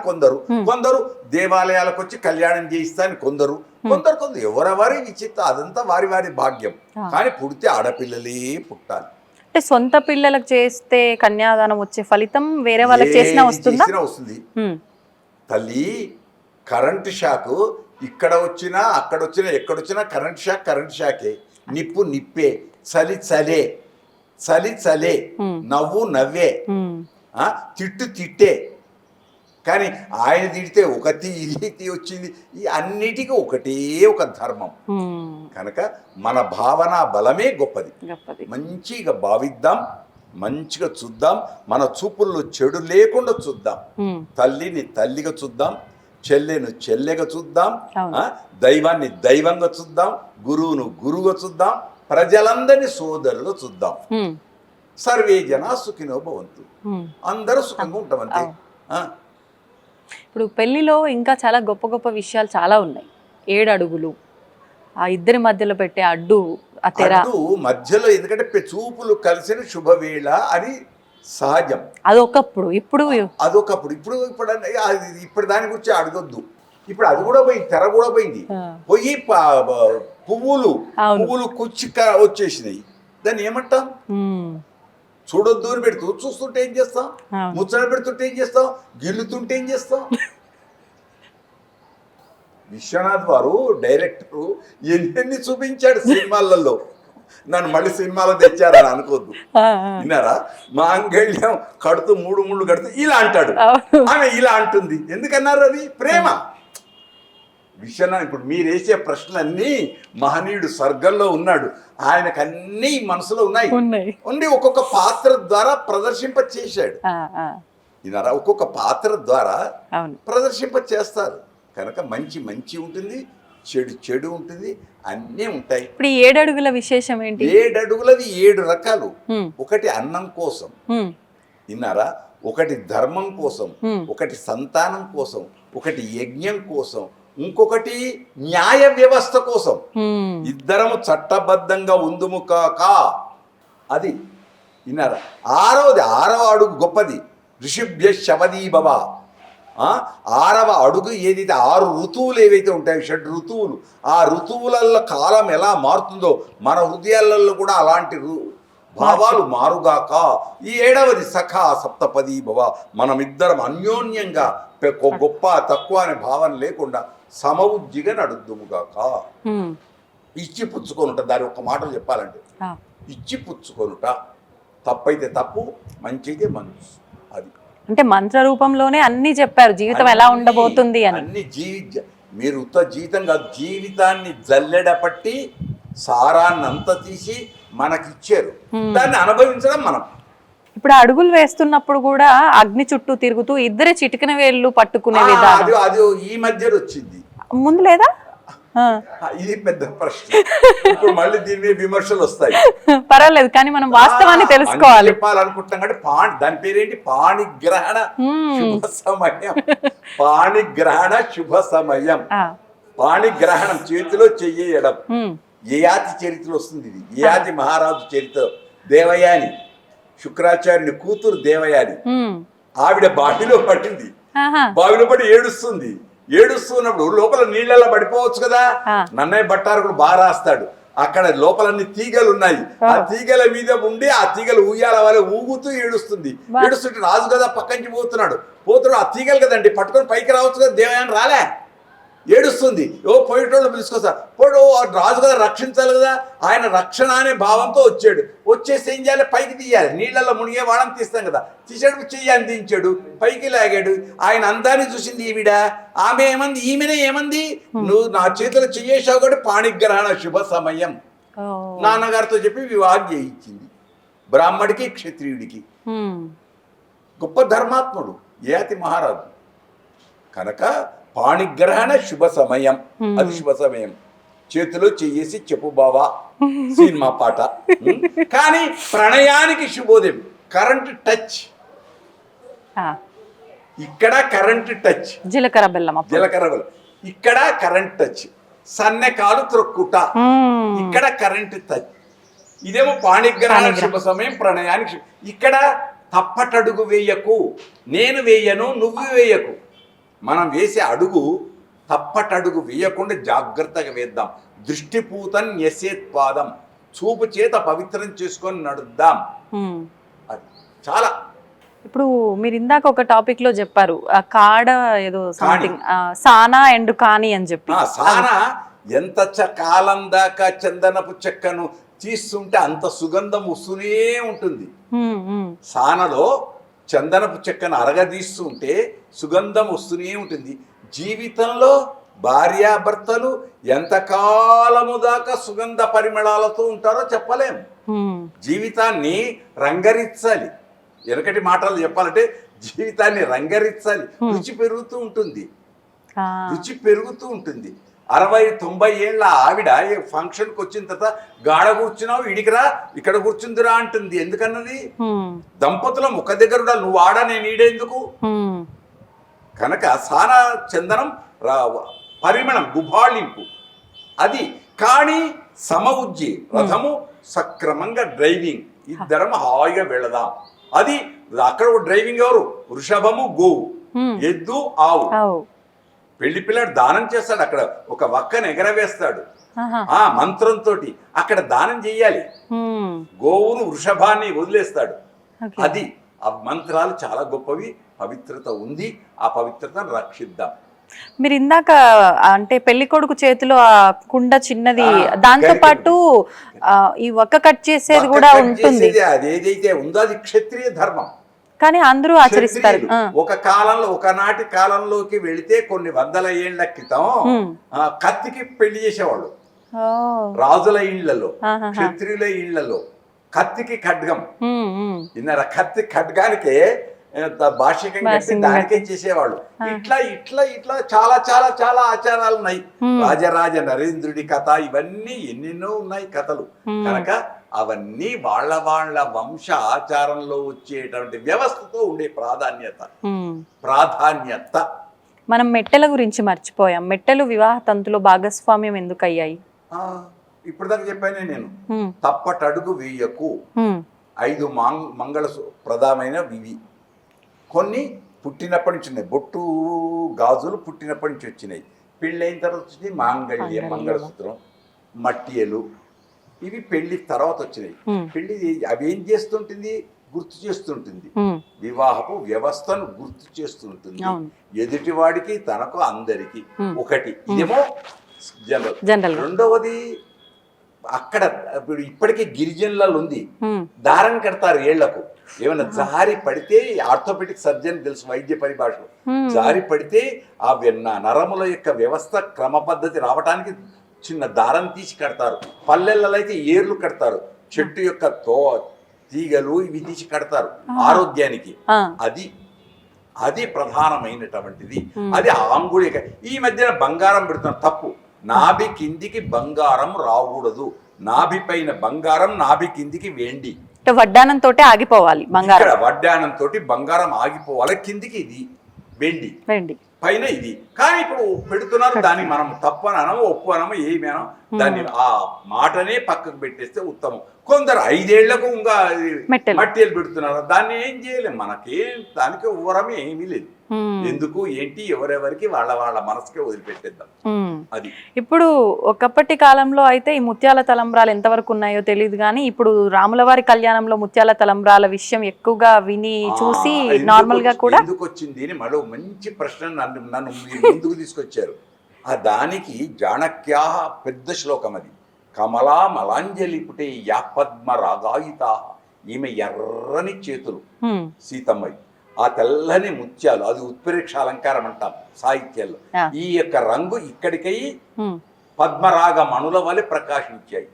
కొందరు దేవాలయాలకు వచ్చి కళ్యాణం చేయిస్తా అని కొందరు ఎవరెవరి విచిత్ర, అదంతా వారి భాగ్యం. కానీ పుడితే ఆడపిల్లలే పుట్టాలి. అంటే సొంత పిల్లలకు చేస్తే కన్యాదానం వచ్చే ఫలితం వేరే వాళ్ళకి చేసినా వస్తుంది. తల్లి కరెంటు షాక్ ఇక్కడ వచ్చినా అక్కడ వచ్చినా ఎక్కడొచ్చినా కరెంట్ షాకే. నిప్పే, చలి చలే, నవ్వు నవ్వే, తిట్టే. కానీ ఆయన తిడితే ఒక తీరి వచ్చింది. ఈ అన్నిటికీ ఒకటే ఒక ధర్మం. కనుక మన భావన బలమే గొప్పది. మంచిగా భావిద్దాం, మంచిగా చూద్దాం, మన చూపుల్లో చెడు లేకుండా చూద్దాం. తల్లిని తల్లిగా చూద్దాం, చెల్లెను చెల్లెగా చూద్దాం, దైవాన్ని దైవంగా చూద్దాం, గురువును గురువుగా చూద్దాం, ప్రజలందరినీ సోదరులు చూద్దాం. సర్వే జన సుఖినో భవంతు. అందరూ సుఖంగా ఉంటాం. అంతే. ఇప్పుడు పెళ్లిలో ఇంకా చాలా గొప్ప గొప్ప విషయాలు చాలా ఉన్నాయి. 7 అడుగులు, ఆ ఇద్దరి మధ్యలో పెట్టే అడ్డు, ఆ తెర మధ్యలో, ఎందుకంటే చూపులు కలిసిన శుభవేళ అని సహజం. అదొకప్పుడు. ఇప్పుడు దాని గురించి అడగొద్దు. ఇప్పుడు అది కూడా పోయింది, తెర కూడా పోయింది. పోయి పువ్వులు కుచ్చి వచ్చేసినాయి. దాన్ని ఏమంటాం? చూడొద్దు అని పెడుతూ చూస్తుంటే ఏం చేస్తాం? ముచ్చట పెడుతుంటే ఏం చేస్తాం? గిల్లుతుంటే ఏం చేస్తాం? విశ్వనాథ్ వారు డైరెక్టరు ఎన్ని చూపించాడు సినిమాలలో. నన్ను మళ్ళీ సినిమాలో తెచ్చారని అనుకోద్దు. విన్నారా? మాంగళ్యం కడుతూ 3 ముళ్ళు కడుతూ ఇలా అంటాడు, ఆమె ఇలా అంటుంది. ఎందుకన్నారు? అది ప్రేమ. విశ్వనాథ్ ఇప్పుడు మీరు వేసే ప్రశ్నలన్నీ మహనీయుడు స్వర్గంలో ఉన్నాడు, ఆయనకు అన్నీ మనసులో ఉండి ఒక్కొక్క పాత్ర ద్వారా ప్రదర్శింప చేశాడు. విన్నారా? ఒక్కొక్క పాత్ర ద్వారా ప్రదర్శింప చేస్తారు. కనుక మంచి ఉంటుంది, చెడు ఉంటుంది, అన్నీ ఉంటాయి. ఇప్పుడు 7 అడుగుల విశేషం ఏంటి? 7 అడుగులది 7 రకాలు. ఒకటి అన్నం కోసం. విన్నారా? ఒకటి ధర్మం కోసం, ఒకటి సంతానం కోసం, ఒకటి యజ్ఞం కోసం, ఇంకొకటి న్యాయ వ్యవస్థ కోసం. ఇద్దరము చట్టబద్ధంగా ఉందుము కాక, అది విన్నారా? ఆరవ అడుగు గొప్పది. ఋషిభ్య శబదీభవ. 6వ అడుగు ఏదైతే 6 ఋతువులు ఏవైతే ఉంటాయో, 6 ఋతువులు, ఆ ఋతువులలో కాలం ఎలా మారుతుందో మన హృదయాలలో కూడా అలాంటి భావాలు మారుగాక. ఈ 7వది సఖా సప్తపదీ భవ. మనమిద్దరం అన్యోన్యంగా గొప్ప తక్కువ అనే భావన లేకుండా సమవుజ్జిగా నడుద్దుముగాక. ఇచ్చి పుచ్చుకొనుట, దాని ఒక మాటలు చెప్పాలంటే ఇచ్చి పుచ్చుకొనుట. తప్పైతే తప్పు, మంచి అయితే మంచి. అది అంటే మంత్ర రూపంలోనే అన్ని చెప్పారు, జీవితం ఎలా ఉండబోతుంది అని. అన్ని మీరు ఉత్త జీవితం కాదు, జీవితాన్ని జల్లెడపట్టి సారాన్నంతా తీసి మనకిచ్చారు, దాన్ని అనుభవించడం మనం. ఇప్పుడు అడుగులు వేస్తున్నప్పుడు కూడా అగ్ని చుట్టూ తిరుగుతూ ఇద్దరే చిటికిన వేళ్ళు పట్టుకునే విధానం అది ఈ మధ్య వచ్చింది, ముందు లేదా? ఇది పెద్ద ప్రశ్న. ఇప్పుడు మళ్ళీ దీని మీద విమర్శలు వస్తాయి. పర్వాలేదు, కానీ మనం వాస్తవాన్ని తెలుసుకోవాలి. చెప్పాలనుకుంటాం అంటే దాని పేరేంటి? పాణిగ్రహణ శుభ సమయం. పాణిగ్రహణ శుభ సమయం. పాణిగ్రహణం, చేతిలో చెయ్యడం. యయాతి చరిత్రలో వస్తుంది ఇది. యయాతి మహారాజు చరిత్ర. దేవయాని, శుక్రాచార్యుని కూతురు దేవయాని, ఆవిడ బావిలో పట్టింది. బావిలో పడి ఏడుస్తుంది. ఏడుస్తున్నప్పుడు లోపల నీళ్ళల్లో పడిపోవచ్చు కదా. నన్నయ్య భట్టారకుడు బాగా రాస్తాడు, అక్కడ లోపలన్నీ తీగలు ఉన్నాయి, ఆ తీగల మీద ఉండి ఆ తీగలు ఊయాల వల్ల ఊగుతూ ఏడుస్తుంది. ఏడుస్తుంటే రాజు కదా పక్కకి పోతున్నాడు, ఆ తీగలు కదండి పట్టుకొని పైకి రావచ్చు కదా. దేవయాని రాలే, ఏడుస్తుంది. పోయేటోళ్ళు పిలుచుకొస్తారు. పోడు రాజు కదా రక్షించాలి కదా, ఆయన రక్షణ అనే భావంతో వచ్చాడు. వచ్చేసి ఏం చేయాలి? పైకి తీయాలి. నీళ్ళల్లో మునిగే వాళ్ళని తీస్తాం కదా, తీసాడు, చెయ్యి అందించాడు, పైకి లాగాడు. ఆయన అందాన్ని చూసింది ఈవిడ. ఆమె ఏమంది? ఈమెనే ఏమంది? నువ్వు నా చేతిలో చెయ్యేసావు కూడా పాణిగ్రహణ శుభ సమయం. నాన్నగారితో చెప్పి వివాహం చేయించింది. బ్రాహ్మడికి క్షత్రియుడికి. గొప్ప ధర్మాత్ముడు యయాతి మహారాజు కనుక పాణిగ్రహణ శుభ సమయం, అది శుభ సమయం. చేతిలో చెయ్యేసి చెప్పు బావా సినిమా పాట. కానీ ప్రణయానికి శుభోదయం. కరెంట్ టచ్, ఇక్కడ కరెంట్ టచ్, జీలకర్ర బెల్లం, ఇక్కడ కరెంట్ టచ్. సన్నె కాలు త్రొక్కుట, ఇక్కడ కరెంట్ టచ్. ఇదేమో పాణిగ్రహణ శుభ సమయం, ప్రణయానికి. ఇక్కడ తప్పటడుగు వేయకు, నేను వేయను, నువ్వు వేయకు. మనం వేసే అడుగు తప్పటడుగు వేయకుండా జాగ్రత్తగా వేద్దాం. దృష్టిపూతం యసేత్పాదం, చూపు చేత పవిత్రం చేసుకొని నడుద్దాం. చాలా. ఇప్పుడు మీరు ఇందాక ఒక టాపిక్ లో చెప్పారు, కాడ ఏదో సంథింగ్ సానా అండ్ కాని అని చెప్పి. సానా ఎంత కాలం దాకా చందనపు చెక్కను తీస్తుంటే అంత సుగంధం వస్తూనే ఉంటుంది. సానలో చందనపు చెక్కను అరగదీస్తుంటే సుగంధం వస్తూనే ఉంటుంది. జీవితంలో భార్యాభర్తలు ఎంతకాలము దాకా సుగంధ పరిమళాలతో ఉంటారో చెప్పలేము. జీవితాన్ని రంగరించాలి. వెనకటి మాటలు చెప్పాలంటే జీవితాన్ని రంగరించాలి. రుచి పెరుగుతూ ఉంటుంది, రుచి పెరుగుతూ ఉంటుంది. 60-90 ఏళ్ళ ఆవిడ ఫంక్షన్కి వచ్చిన తర్వాత గాఢ కూర్చున్నావు, ఇడికిరా, ఇక్కడ కూర్చుందిరా అంటుంది. ఎందుకన్నది? దంపతులం ఒక దగ్గర ఉండాలి. నువ్వు ఆడా, నేను ఈడేందుకు? కనుక సానా చందనం పరిమళం, గుబాళింపు అది. కానీ సమవుజ్జి, రథము సక్రమంగా డ్రైవింగ్, ఇద్దరం హాయిగా వెళదాం. అది అక్కడ డ్రైవింగ్ ఎవరు? వృషభము, గోవు, ఎద్దు, ఆవు. పెళ్లి పిల్లాడు దానం చేస్తాడు, అక్కడ ఒక వక్కను ఎగరవేస్తాడు ఆ మంత్రంతో. అక్కడ దానం చెయ్యాలి. గోవును, వృషభాన్ని వదిలేస్తాడు. అది ఆ మంత్రాలు చాలా గొప్పవి. పవిత్రత ఉంది, ఆ పవిత్రతను రక్షిద్దాం. మీరు ఇందాక అంటే పెళ్లి కొడుకు చేతిలో ఆ కుండ చిన్నది, దాంతో పాటు ఈ ఒక్క కట్ చేసేది కూడా ఉంటుంది. అదేదైతే ఉందో అది క్షత్రియ ధర్మం, కానీ అందరూ ఆచరిస్తారు. ఒక కాలంలో, ఒకనాటి కాలంలోకి వెళితే కొన్ని వందల ఏళ్ల క్రితం కత్తికి పెళ్లి చేసేవాళ్ళు. రాజుల ఇళ్లలో, క్షత్రియుల ఇళ్లలో కత్తికి ఖడ్గం. ఇన్నర కత్తి ఖడ్గానికే భాష్యకం కట్టి దానికే చేసేవాళ్ళు. ఇట్లా ఇట్లా ఇట్లా చాలా చాలా చాలా ఆచారాలు ఉన్నాయి. రాజరాజ నరేంద్రుడి కథ, ఇవన్నీ ఎన్నెన్నో ఉన్నాయి కథలు. కనుక అవన్నీ వాళ్ళ వాళ్ళ వంశ ఆచారంలో వచ్చేటువంటి వ్యవస్థతో ఉండే ప్రాధాన్యత. మనం మెట్టెల గురించి మర్చిపోయాం. మెట్టెలు వివాహ తంతులో భాగస్వామ్యం ఎందుకు అయ్యాయి? ఇప్పుడు దాకా చెప్పానే నేను. తప్పటడుగు వేయకు 5 మంగళప్రదమైన ఇవి కొన్ని పుట్టినప్పటి నుంచి ఉన్నాయి. బొట్టు గాజులు పుట్టినప్పటి నుంచి వచ్చినాయి. పెళ్ళైన తర్వాత వచ్చినాయి మాంగళ్యం, మంగళసూత్రం, మట్టియలు, ఇవి పెళ్లి తర్వాత వచ్చినాయి. పెళ్లి అవి ఏం చేస్తుంటుంది? గుర్తు చేస్తుంటుంది. వివాహపు వ్యవస్థను గుర్తు చేస్తుంటుంది, ఎదుటివాడికి తనకు అందరికి. ఒకటి ఇదేమో జనరల్. రెండవది అక్కడ ఇప్పుడు ఇప్పటికీ గిరిజనులలో ఉంది, దారం కడతారు ఏళ్లకు. ఏమైనా జారి పడితే, ఆర్థోపెడిక్ సర్జన్ తెలుసు వైద్య పరిభాషలో, జారి పడితే ఆ నరముల యొక్క వ్యవస్థ క్రమ పద్ధతి రావడానికి చిన్న దారం తీసి కడతారు. పల్లెలలో అయితే ఏర్లు కడతారు, చెట్టు యొక్క తీగలు ఇవి తీసి కడతారు ఆరోగ్యానికి. అది ప్రధానమైనటువంటిది. అది ఆంగుళిక. ఈ మధ్యన బంగారం పెడుతున్నారు, తప్పు. నాభి కిందికి బంగారం రాకూడదు. నాభి పైన బంగారం, నాభి కిందికి వెండి. వడ్డానంతో ఆగిపోవాలి బంగారం. వడ్డానంతో బంగారం ఆగిపోవాలి. కిందికి ఇది వెండి, పైన ఇది. కానీ ఇప్పుడు పెడుతున్నారు, దాన్ని మనం తప్పు అనము, ఒప్పు అనము, ఏమేనో దాన్ని ఆ మాటనే పక్కకు పెట్టేస్తే ఉత్తమం. కొందరు 5 ఏళ్లకు ఇంకా మట్టిలు పెడుతున్నారు, దాన్ని ఏం చేయలేం. మనకేం దానికి ఊరమే ఏమీ లేదు. ఎందుకు ఏంటి ఎవరెవరికి వాళ్ళ వాళ్ళ మనసుకే వదిలిపెట్టేద్దాం. అది ఇప్పుడు ఒకప్పటి కాలంలో అయితే ఈ ముత్యాల తలంబ్రాలు ఎంతవరకు ఉన్నాయో తెలియదు, కానీ ఇప్పుడు రాములవారి కళ్యాణంలో ముత్యాల తలంబ్రాల విషయం ఎక్కువగా విని చూసి నార్మల్ గా కూడా ఎందుకు వచ్చింది అని మరో మంచి ప్రశ్న నన్ను ముందుకు తీసుకొచ్చారు. ఆ దానికి జానక్యా పెద్ద శ్లోకం అది. కమలా మలాంజలిపుటే యా పద్మ రాగాయితా. ఈమె ఎర్రని చేతులు సీతమ్మయ్య, ఆ తెల్లని ముత్యాలు, అది ఉత్ప్రేక్ష అలంకారం అంటాం సాహిత్యాల్లో. ఈ యొక్క రంగు ఇక్కడికై పద్మరాగ మణుల వలె ప్రకాశించాయి.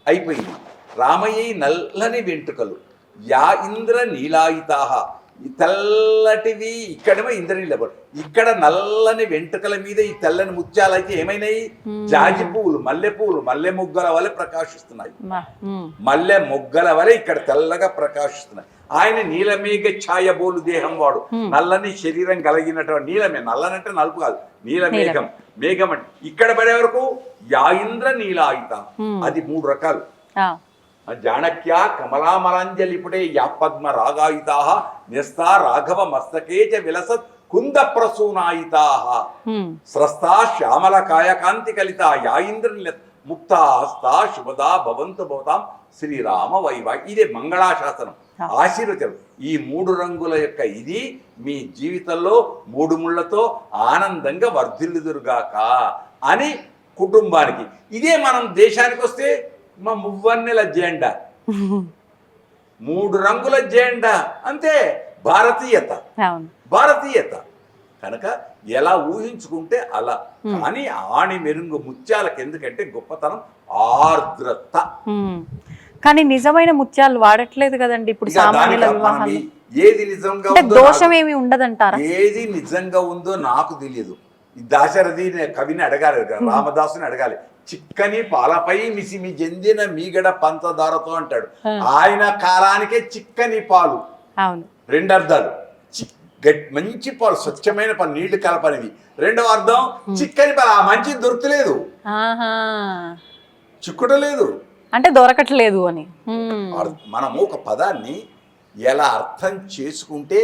అయిపోయింది. రామయ్య నల్లని వెంట్రుకలు, యా ఇంద్ర నీలాయితాహ. ఈ తెల్లటివి ఇక్కడేమో ఇంద్రనీల, ఇక్కడ నల్లని వెంట్రుకల మీద ఈ తెల్లని ముత్యాలు అయితే ఏమైనాయి? జాజి పువ్వులు, మల్లె పువ్వులు, మల్లె మొగ్గల వలె ప్రకాశిస్తున్నాయి. మల్లె మొగ్గల వలె ఇక్కడ తెల్లగా ప్రకాశిస్తున్నాయి. ఆయన నీలమేఘ ఛాయబోలు దేహం వాడు, నల్లని శరీరం కలిగినటువంటి నీలమే. నల్లనంటే నలుపు కాదు, నీలమేఘం. మేఘం అంటే ఇక్కడ పడే వరకు యా ఇంద్ర నీలాయిత. అది 3 రకాలు. జానక్య కమలామలాంజలిపుడే యా పద్మ రాగాయితా న్యస్తా రాఘవ మస్తకేచ విలసత్ కుంద ప్రసూనాయితా స్రస్తా శ్యామల కాయకాంతి కలిత యా ఇంద్ర ముక్తా హస్తా శుభదా భవంతు భవతాం శ్రీరామ వైవా. ఇదే మంగళాశాసనం, ఆశీర్వచనం. ఈ 3 రంగుల యొక్క ఇది మీ జీవితంలో 3 ముళ్ళతో ఆనందంగా వర్ధిల్లుదురుగాక అని కుటుంబానికి. ఇదే మనం దేశానికి వస్తే మా మువ్వన్నెల జెండా, 3 రంగుల జెండా, అంతే. భారతీయత కనుక ఎలా ఊహించుకుంటే అలా. కానీ ఆణి మెరుంగు ముత్యాలకు ఎందుకంటే గొప్పతనం ఆర్ద్రత. కానీ నిజమైన ముత్యాలు వాడట్లేదు కదండి ఇప్పుడు సామాన్యుల వివాహాలు. ఏది నిజంగా దోషం ఏమి ఉండదంటారా? ఏది నిజంగా ఉందో నాకు తెలియదు. దాశరథి కవిని అడగాలి, రామదాసుని అడగాలి. చిక్కని పాలపై మిసిమి చెందిన మీగడ పంచదారతో అంటాడు. ఆయన కాలానికే చిక్కని పాలు. 2 అర్థాలు. మంచి పాలు, స్వచ్ఛమైన పాలు, నీళ్లు కలపనివి. 2వ అర్థం చిక్కని పాలు. ఆ మంచి దొరకలేదు, చిక్కుటలేదు అంటే దొరకట్లేదు అని. మనము ఒక పదాన్ని ఎలా అర్థం చేసుకుంటే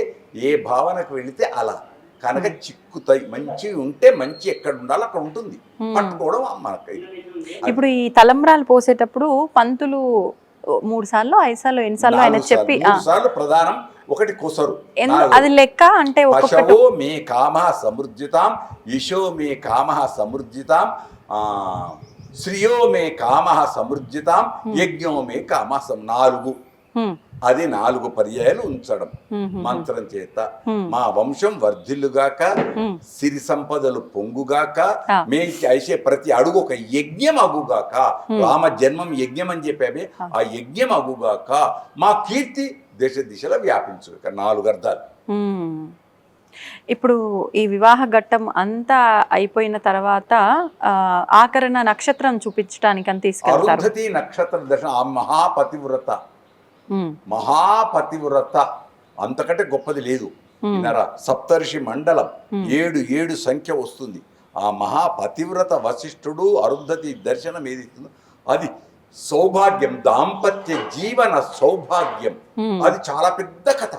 ఏ భావనకు వెళితే అలా. కనుక చిక్కుతాయి. మంచి ఉంటే మంచి ఎక్కడ ఉండాలో అక్కడ ఉంటుంది, పట్టుకోవడం మనకి. ఇప్పుడు ఈ తలంబ్రాలు పోసేటప్పుడు పంతులు 3 సార్లు 5 సార్లు ఎన్నిసార్లు ఆయన చెప్పి 3 సార్లు ప్రధానం. ఒకటి కొసరు, అది లెక్క. అంటే పశవో మే కామ సమృద్ధితాం, యశో మే కామ సమృద్ధితాం, శ్రియో మే కామ సమృద్ధితాం, యజ్ఞో మే కామ 4. అది 4 పర్యాయాలు ఉంచడం మంత్రం చేత. మా వంశం వర్ధిల్లుగాక, సిరి సంపదలు పొంగుగాక, మేము చేసే ప్రతి అడుగు ఒక యజ్ఞం అగుగాక. రామ జన్మం యజ్ఞం అని చెప్పామే, ఆ యజ్ఞం అగుగాక. మా కీర్తి దేశ దిశలో వ్యాపించుగాక. 4 అర్థాలు. ఇప్పుడు ఈ వివాహ ఘట్టం అంతా అయిపోయిన తర్వాత ఆకరణ నక్షత్రం చూపించడానికి అని తీసుకెళ్తారు. అరుంధతి నక్షత్ర దర్శనం, ఆ మహాపతివ్రత, మహాపతివ్రత అంతకంటే గొప్పది లేదు. విన్నారా? సప్తర్షి మండలం 7 సంఖ్య వస్తుంది. ఆ మహాపతివ్రత వశిష్ఠుడు అరుంధతి దర్శనం ఏదైతుందో అది సౌభాగ్యం, దాంపత్య జీవన సౌభాగ్యం. అది చాలా పెద్ద కథ,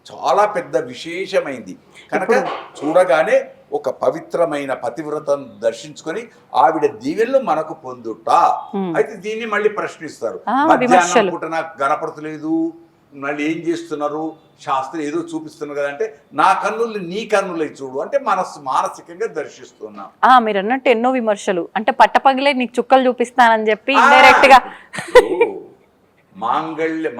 చాలా పెద్ద విశేషమైంది. కనుక చూడగానే ఒక పవిత్రమైన పతివ్రతను దర్శించుకొని ఆవిడ దీవెనలు మనకు పొందుట. అయితే దీన్ని మళ్ళీ ప్రశ్నిస్తారు, మధ్యాహ్నం పూట నాకు కనపడతలేదు, మళ్ళీ ఏం చేస్తున్నారు, శాస్త్రం ఏదో చూపిస్తున్నారు కదా అంటే, నా కన్నులు నీ కన్నులై చూడు అంటే మానసికంగా దర్శిస్తున్నాం. మీరు అన్నట్టు ఎన్నో విమర్శలు, అంటే పట్టపగిలే నీకు చుక్కలు చూపిస్తానని చెప్పి ఇండైరెక్ట్ గా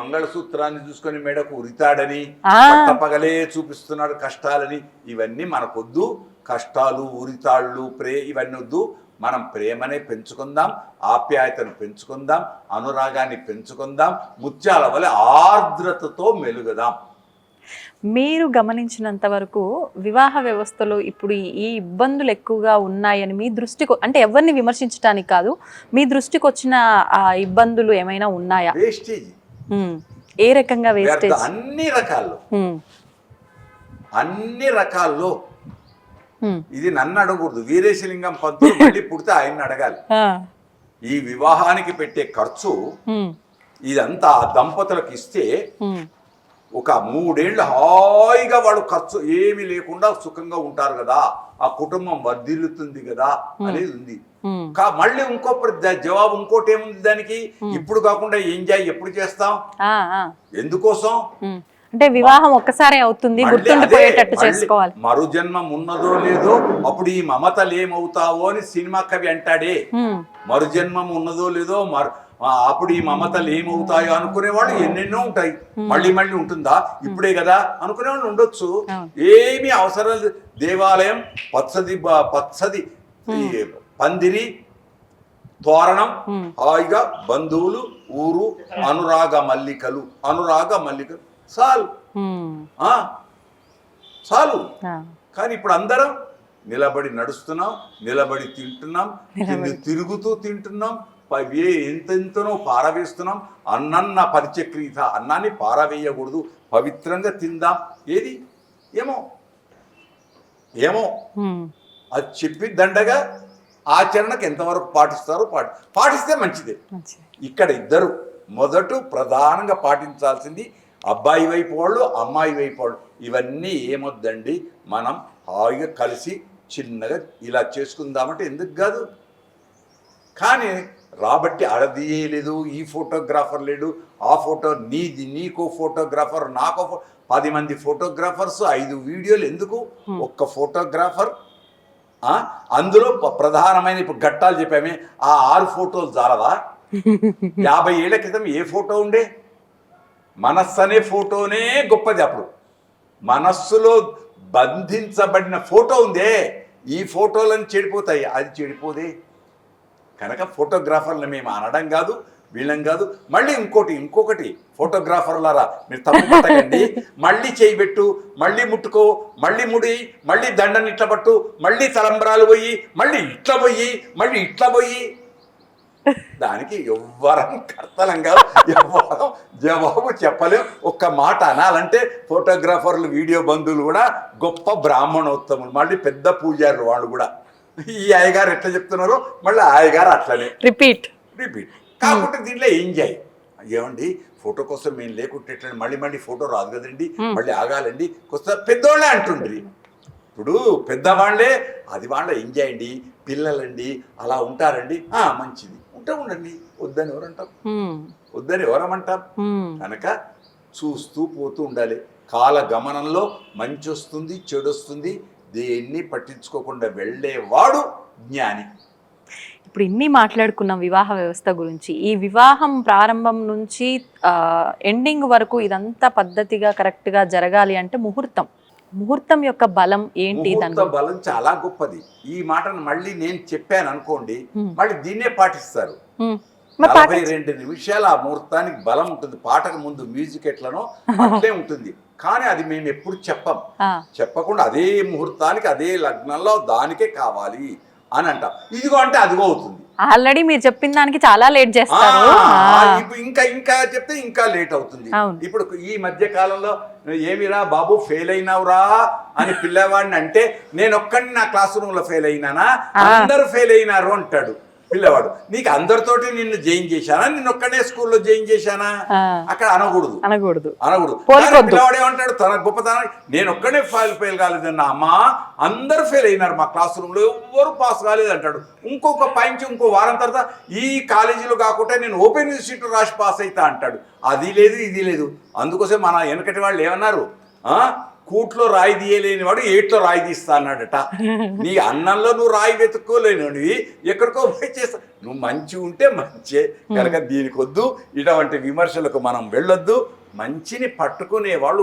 మంగళసూత్రాన్ని చూసుకొని మెడకు ఉరితాడని, పట్టపగలే చూపిస్తున్నాడు కష్టాలని. ఇవన్నీ మనకొద్దు. కష్టాలు, ఉరితాళ్ళు, ఇవన్నీ వద్దు. మనం ప్రేమనే పెంచుకుందాం, ఆప్యాయతను పెంచుకుందాం, అనురాగాన్ని పెంచుకుందాం, ముత్యాల వలె ఆర్ద్రతతో మెలుగుదాం. మీరు గమనించినంత వరకు వివాహ వ్యవస్థలో ఇప్పుడు ఈ ఇబ్బందులు ఎక్కువగా ఉన్నాయని మీ దృష్టికి, అంటే ఎవరిని విమర్శించడానికి కాదు, మీ దృష్టికి వచ్చిన ఆ ఇబ్బందులు ఏమైనా ఉన్నాయా? వేస్టేజ్. ఏ రకంగా వేస్టేజ్? అన్ని రకాల్లో. ఇది నన్ను అడగకూడదు, వీరేశలింగం పంతులు మళ్ళీ పుడితే ఆయన్ని అడగాలి. ఈ వివాహానికి పెట్టే ఖర్చు ఇదంతా ఆ దంపతులకు ఇస్తే ఒక 3 ఏళ్ళు హాయిగా వాళ్ళు ఖర్చు ఏమీ లేకుండా సుఖంగా ఉంటారు కదా, ఆ కుటుంబం వర్ధిల్లుతుంది కదా అనేది ఉంది. మళ్ళీ జవాబు ఇంకోటి ఏముంది దానికి, ఇప్పుడు కాకుండా ఎంజాయ్ ఎప్పుడు చేస్తాం, ఎందుకోసం అంటే వివాహం ఒక్కసారి అవుతుంది, గుర్తుండిపోయేటట్టు చేసుకోవాలి. మరు జన్మం ఉన్నదో లేదో, అప్పుడు ఈ మమతలు ఏమవుతావో అని సినిమా కవి అంటాడే. మరు జన్మం ఉన్నదో లేదో, అప్పుడు ఈ మమతలు ఏమవుతాయో అనుకునేవాళ్ళు ఎన్నెన్నో ఉంటాయి. మళ్ళీ ఉంటుందా, ఇప్పుడే కదా అనుకునేవాళ్ళు ఉండొచ్చు. ఏమీ అవసరం లేదు. దేవాలయం, పచ్చది పందిరి, తోరణం, హాయిగా బంధువులు, ఊరు, అనురాగ మల్లికలు చాలు. కానీ ఇప్పుడు అందరం నిలబడి నడుస్తున్నాం, నిలబడి తింటున్నాం, తిరుగుతూ తింటున్నాం, ఎంతెంతనో పారవేస్తున్నాం. అన్నన్న పరిచక్రీత, అన్నాన్ని పారవేయకూడదు, పవిత్రంగా తిందాం. ఏది ఏమో అది చెప్పి దండగా ఆచరణకు ఎంతవరకు పాటిస్తారో పాటిస్తే మంచిదే. ఇక్కడ ఇద్దరు మొదట ప్రధానంగా పాటించాల్సింది అబ్బాయి వైపు వాళ్ళు, అమ్మాయి వైపు వాళ్ళు. ఇవన్నీ ఏమొద్దండి, మనం హాయిగా కలిసి చిన్నగా ఇలా చేసుకుందామంటే ఎందుకు కాదు. కానీ రాబట్టి అడదీయలేదు, ఈ ఫోటోగ్రాఫర్ లేడు, ఆ ఫోటో నీది, నీకో ఫోటోగ్రాఫర్, నాకో 10 మంది ఫోటోగ్రాఫర్స్, 5 వీడియోలు ఎందుకు, ఒక్క ఫోటోగ్రాఫర్. అందులో ప్రధానమైన ఇప్పుడు ఘట్టాలు చెప్పామే, ఆ 6 ఫోటోలు చాలవా? 50 ఏళ్ల క్రితం ఏ ఫోటో ఉండే? మనస్సు అనే ఫోటోనే గొప్పది. అప్పుడు మనస్సులో బంధించబడిన ఫోటో ఉందే, ఈ ఫోటోలను చెడిపోతాయి, అది చెడిపోదే. కనుక ఫోటోగ్రాఫర్లు మేము అనడం కాదు, వీళ్ళం కాదు. మళ్ళీ ఇంకొకటి ఫోటోగ్రాఫర్లారా మీరు తప్పు పట్టకండి. మళ్ళీ చేయబెట్టు, మళ్ళీ ముట్టుకో, మళ్ళీ ముడి, మళ్ళీ దండని ఇట్లా పట్టు, మళ్ళీ తలంబరాలు పోయి, మళ్ళీ ఇట్లా పోయి దానికి ఎవ్వరం కర్తలంగా ఎవ్వరం జవాబు చెప్పలేం. ఒక్క మాట అనాలంటే ఫోటోగ్రాఫర్లు, వీడియో బంధువులు కూడా గొప్ప బ్రాహ్మణోత్తములు, మళ్ళీ పెద్ద పూజారులు వాళ్ళు కూడా. ఈ అయ్యగారు ఎట్లా చెప్తున్నారో మళ్ళీ అయ్యగారు అట్లనే రిపీట్. కాకుంటే దీంట్లో ఎంజాయ్. ఏమండి ఫోటో కోసం మేము లేకుంటే ఎట్లా, మళ్ళీ ఫోటో రాదు కదండి, మళ్ళీ ఆగాలండి, కొత్త పెద్దోళ్ళే అంటుండ్రి. ఇప్పుడు పెద్దవాళ్లే అది వాళ్ళ ఎంజాయ్ అండి, పిల్లలండి అలా ఉంటారండి, మంచిది ఉండండి, వద్దని ఎవరమంటాం. కనుక చూస్తూ పోతూ ఉండాలి. కాల గమనంలో మంచి వస్తుంది, చెడు వస్తుంది, దేన్ని పట్టించుకోకుండా వెళ్ళేవాడు జ్ఞాని. ఇప్పుడు ఇన్ని మాట్లాడుకున్నాం వివాహ వ్యవస్థ గురించి. ఈ వివాహం ప్రారంభం నుంచి ఎండింగ్ వరకు ఇదంతా పద్ధతిగా కరెక్ట్గా జరగాలి అంటే ముహూర్తం యొక్క బలం ఏంటి? బలం చాలా గొప్పది. ఈ మాటను మళ్ళీ నేను చెప్పాను అనుకోండి, మళ్ళీ దీన్నే పాటిస్తారు. మరి 42 నిమిషాలు ఆ ముహూర్తానికి బలం ఉంటుంది. పాటకు ముందు మ్యూజిక్ ఎట్లనో అట్లే ఉంటుంది. కానీ అది మేము ఎప్పుడు చెప్పకుండా అదే ముహూర్తానికి అదే లగ్నంలో దానికే కావాలి అని అంటాం. ఇదిగో అంటే అదిగో అవుతుంది. ఆల్రెడీ మీరు చెప్పిన దానికి చాలా లేట్ చేస్తారు. ఇప్పుడు ఇంకా చెప్తే ఇంకా లేట్ అవుతుంది. ఇప్పుడు ఈ మధ్య కాలంలో ఏమిరా బాబు ఫెయిల్ అయినావురా అని పిల్లవాడిని అంటే నేను ఒక్కడిని నా క్లాస్ రూమ్ లో ఫెయిల్ అయినానా, అందరూ ఫెయిల్ అయినారు అంటాడు పిల్లవాడు. నీకు అందరితోటి నిన్ను జాయిన్ చేశానా, నిన్ను ఒక్కడే స్కూల్లో జాయిన్ చేశానా? అక్కడ అనకూడదు. పిల్లవాడు ఏమంటాడు తన గొప్పతనం, నేను ఒక్కడే ఫెయిల్ కాలేదన్నా, అమ్మా అందరూ ఫెయిల్ అయినారు మా క్లాస్ రూమ్ లో, ఎవ్వరు పాస్ కాలేదు అంటాడు. ఇంకొక పైంచి ఇంకో వారం తర్వాత ఈ కాలేజీలో కాకుండా నేను ఓపెన్ యూనివర్సిటీ రాసి పాస్ అవుతా అంటాడు. అది లేదు ఇది లేదు. అందుకోసం మన వెనకటి వాళ్ళు ఏమన్నారు, కూట్లో రాయి తీయలేని వాడు ఏట్లో రాయి తీస్తా అన్నాడట. నీ అన్నంలో నువ్వు రాయి వెతుక్కోలేనివి ఎక్కడికో పోయి చేస్తా. నువ్వు మంచి ఉంటే మంచే కనుక దీనికి వద్దు, ఇటువంటి విమర్శలకు మనం వెళ్ళొద్దు. మంచిని పట్టుకునే వాళ్ళు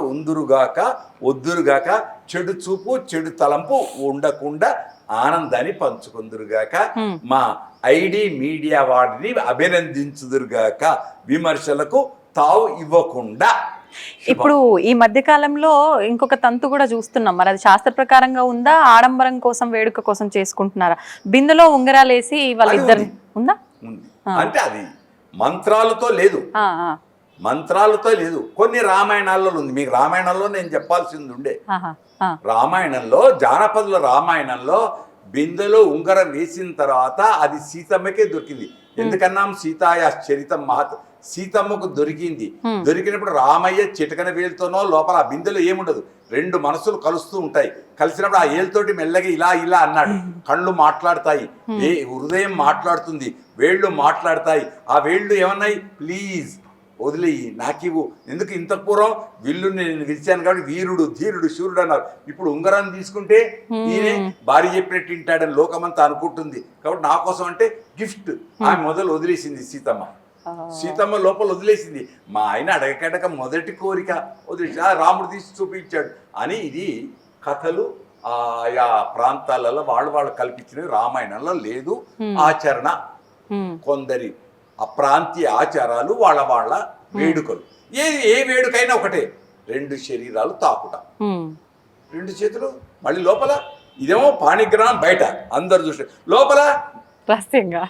వద్దురుగాక, చెడు చూపు చెడు తలంపు ఉండకుండా ఆనందాన్ని పంచుకుందురుగాక, మా ఐడి మీడియా వాడిని అభినందించుదురుగాక, విమర్శలకు తావు ఇవ్వకుండా. ఇప్పుడు ఈ మధ్య కాలంలో ఇంకొక తంతు కూడా చూస్తున్నాం. మరి అది శాస్త్ర ప్రకారంగా ఉందా, ఆడంబరం కోసం వేడుక కోసం చేసుకుంటున్నారా? బిందెలో ఉంగరాలు వేసి వాళ్ళిద్దరు ఉందా? ఉంది. అంటే అది మంత్రాలతో లేదు. కొన్ని రామాయణాల్లో ఉంది. మీకు రామాయణంలో నేను చెప్పాల్సింది ఉండే. రామాయణంలో జానపదుల రామాయణంలో బిందెలో ఉంగరం వేసిన తర్వాత అది సీతమ్మకే దొరికింది. ఎందుకన్నాం సీతాయ చరితం మహత్, సీతమ్మకు దొరికినప్పుడు రామయ్య చిటకన వేలుతోనో లోపల ఆ బిందెలో ఏముండదు, రెండు మనసులు కలుస్తూ ఉంటాయి. కలిసినప్పుడు ఆ ఏళ్ళతోటి మెల్లగా ఇలా అన్నాడు. కళ్ళు మాట్లాడతాయి, హృదయం మాట్లాడుతుంది, వేళ్ళు మాట్లాడతాయి. ఆ వేళ్ళు ఏమన్నాయి, ప్లీజ్ వదిలేయి నాకివ్వు. ఎందుకు ఇంత పూర్వం విల్లు నేను విరిచాను కాబట్టి వీరుడు ధీరుడు శూరుడు అన్నారు. ఇప్పుడు ఉంగరాన్ని తీసుకుంటే ఈయనే భార్య చెప్పినట్టు వింటాడని లోకమంతా అనుకుంటుంది. కాబట్టి నా కోసం అంటే గిఫ్ట్ ఆమె మొదలు వదిలేసింది సీతమ్మ లోపల వదిలేసింది. మా ఆయన అడగకడక మొదటి కోరిక వదిలేసి రాముడు తీసి చూపించాడు అని. ఇది కథలు ఆయా ప్రాంతాలలో వాళ్ళు కల్పించినవి. రామాయణంలో లేదు ఆచరణ. కొందరి ఆ ప్రాంతీయ ఆచారాలు వాళ్ళ వేడుకలు. ఏ వేడుకైనా ఒకటే, రెండు శరీరాలు తాకుట, రెండు చేతులు, మళ్ళీ లోపల ఇదేమో పాణిగ్రహం బయట అందరు చూస్తే, లోపల రహస్యంగా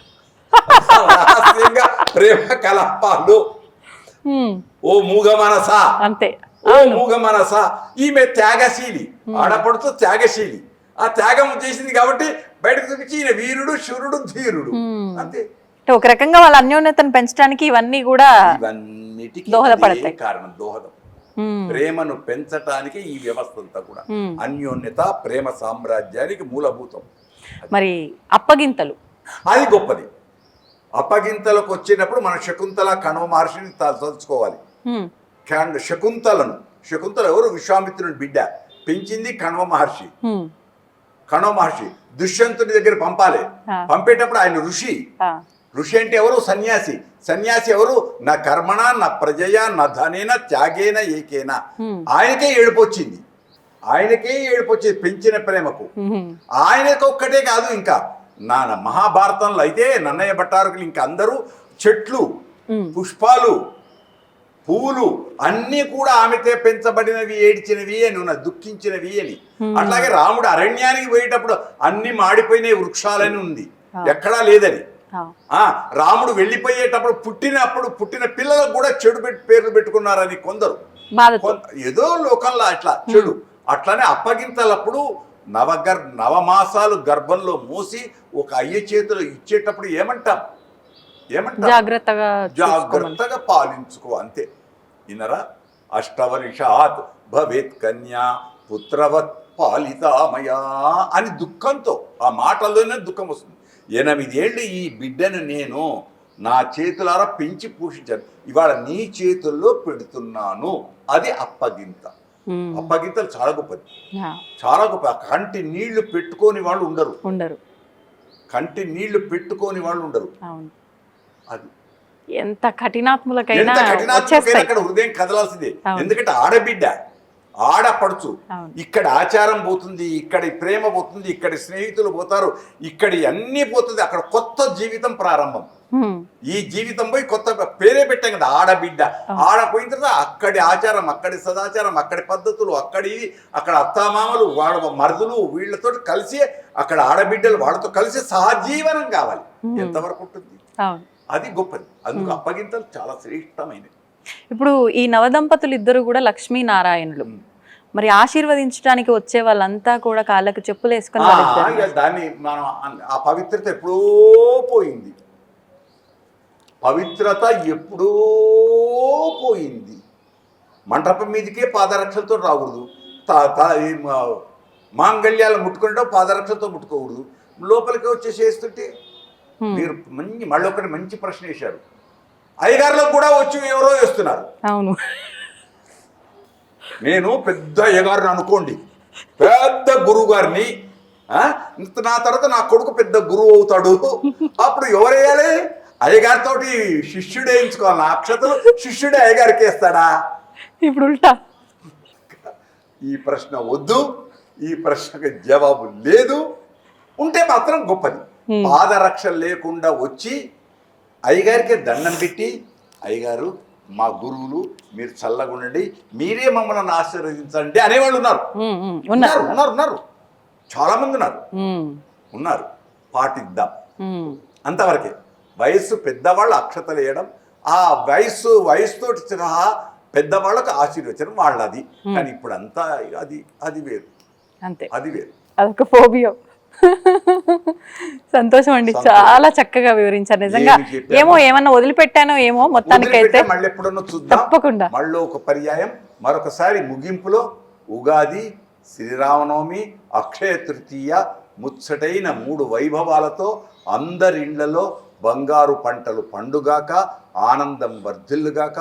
ప్రేమ కలాపాలు. ఓ మూగ మనస అంతే, ఓ మూగ మనస. ఈమె త్యాగశీలి, ఆడపడుతూ త్యాగశీలి. ఆ త్యాగం చేసింది కాబట్టి బయటకు చూపించి ఈయన వీరుడు శూరుడు ధీరుడు అంతే. ఒక రకంగా వాళ్ళ అన్యోన్యతను పెంచడానికి ఇవన్నీ కూడా ఇవన్నిటికీ దోహదపడతాయి. కారణం దోహదం, ప్రేమను పెంచటానికి ఈ వ్యవస్థ అంతా కూడా అన్యోన్యత ప్రేమ సామ్రాజ్యానికి మూలభూతం. మరి అప్పగింతలు అది గొప్పది. అప్పగింతలకు వచ్చినప్పుడు మనం శకుంతల కణవ మహర్షిని తలుచుకోవాలి. శకుంతల ఎవరు? విశ్వామిత్రుని బిడ్డ, పెంచింది కణవ మహర్షి. దుష్యంతుని దగ్గర పంపాలి. పంపేటప్పుడు ఆయన ఋషి అంటే ఎవరు? సన్యాసి ఎవరు? నా కర్మణ నా ప్రజయ నా ధనేన త్యాగేన ఏకేనా. ఆయనకే ఏడుపొచ్చింది పెంచిన ప్రేమకు. ఆయనకు ఒక్కటే కాదు, ఇంకా నా మహాభారతంలో అయితే నన్నయ్య భట్టారకులు ఇంకా అందరూ చెట్లు పుష్పాలు పువ్వులు అన్నీ కూడా ఆమెతే పెంచబడినవి, ఏడ్చినవి అని ఉన్న, దుఃఖించినవి అని. అట్లాగే రాముడు అరణ్యానికి పోయేటప్పుడు అన్ని మాడిపోయిన వృక్షాలని ఉంది, ఎక్కడా లేదని. రాముడు వెళ్ళిపోయేటప్పుడు పుట్టిన పిల్లలకు కూడా చెడు పేర్లు పెట్టుకున్నారని కొందరు, ఏదో లోకంలో అట్లా చెడు. అట్లానే అప్పగింతలప్పుడు నవమాసాలు గర్భంలో మూసి ఒక అయ్య చేతులు ఇచ్చేటప్పుడు ఏమంటాం? జాగ్రత్తగా పాలించుకో అంతే. ఇనరా అష్టవర్షాత్ భవేత్ కన్యా పుత్రవత్ పాలితామయా అని దుఃఖంతో, ఆ మాటల్లోనే దుఃఖం వస్తుంది. 8 ఏళ్ళు ఈ బిడ్డను నేను నా చేతులారా పెంచి పోషించాను, ఇవాళ నీ చేతుల్లో పెడుతున్నాను. అది అప్పగింత. అప్పగింతలు చాలా గొప్పది, చాలా గొప్ప. కంటి నీళ్లు పెట్టుకోని వాళ్ళు ఉండరు. అది ఎంత కఠినాత్ములకైనా అక్కడ హృదయం కదలాల్సిందే. ఎందుకంటే ఆడపడుచు, ఇక్కడ ఆచారం పోతుంది, ఇక్కడ ప్రేమ పోతుంది, ఇక్కడ స్నేహితులు పోతారు, ఇక్కడ అన్నీ పోతుంది. అక్కడ కొత్త జీవితం ప్రారంభం. ఈ జీవితం పోయి కొత్త పేరే పెట్టాం కదా ఆడబిడ్డ. ఆడపోయిన తర్వాత అక్కడి ఆచారం, అక్కడి సదాచారం, అక్కడి పద్ధతులు, అక్కడ అత్తామామలు, వాళ్ళ మరుదులు వీళ్ళతో కలిసి అక్కడ ఆడబిడ్డలు వాళ్ళతో కలిసి సహజీవనం కావాలి. ఎంతవరకు ఉంటుంది? అది గొప్పది. అందుకు అప్పగింతలు చాలా శ్రేష్టమైనది. ఇప్పుడు ఈ నవదంపతులు ఇద్దరు కూడా లక్ష్మీనారాయణులు. మరి ఆశీర్వదించడానికి వచ్చే వాళ్ళంతా కూడా కాళ్ళకు చెప్పులు వేసుకొని దాన్ని మనం ఆ పవిత్రత ఎప్పుడో పోయింది. పవిత్రత ఎప్పుడో పోయింది. మంటపం మీదకే పాదరక్షలతో రాకూడదు. మాంగళ్యాలు ముట్టుకుంటే పాదరక్షలతో ముట్టుకోకూడదు. లోపలికి వచ్చేసి వేస్తుంటే మీరు మళ్ళీ ఒకటి మంచి ప్రశ్న వేశారు. అయ్యగారులకు కూడా వచ్చి ఎవరో వేస్తున్నారు. అవును, నేను పెద్ద అయ్యగారిని అనుకోండి, పెద్ద గురువు గారిని, నా తర్వాత నా కొడుకు పెద్ద గురువు అవుతాడు. అప్పుడు ఎవరు వేయాలి? అయ్యగారితో శిష్యుడు వేయించుకోవాలి. నా అక్షతలు శిష్యుడే అయ్యగారికి వేస్తాడా? ఇప్పుడు ఉల్టా. ఈ ప్రశ్న వద్దు, ఈ ప్రశ్నకు జవాబు లేదు. ఉంటే మాత్రం గొప్పది. పాదరక్ష లేకుండా వచ్చి అయ్యగారికి దండం పెట్టి, అయ్యగారు మా గురువులు, మీరు చల్లగా ఉండండి, మీరే మమ్మల్ని ఆశీర్వదించండి అనేవాళ్ళు ఉన్నారు. ఉన్నారు చాలా మంది ఉన్నారు. పాటిద్దాం అంతవరకే. వయస్సు పెద్దవాళ్ళు అక్షతలు వేయడం, ఆ వయసుతో సహా పెద్దవాళ్ళకు ఆశీర్వచనం వాళ్ళది. కానీ ఇప్పుడు అంతా అది వేరు, అంతే, అది వేరు. అదొక ఫోబియో. సంతోషం అండి, చాలా చక్కగా వివరించారు. నిజంగా ఏమన్నా వదిలిపెట్టానో ఏమో, మొత్తానికైతే మళ్ళీ ఎప్పుడన్నా చూద్దాం. తప్పకుండా మళ్ళీ ఒక పర్యాయం మరొకసారి ముగింపులో ఉగాది, శ్రీరామనవమి, అక్షయ తృతీయ ముచ్చటైన 3 వైభవాలతో అందరి ఇళ్లలో బంగారు పంటలు పండుగాక, ఆనందం వర్ధిల్లుగాక,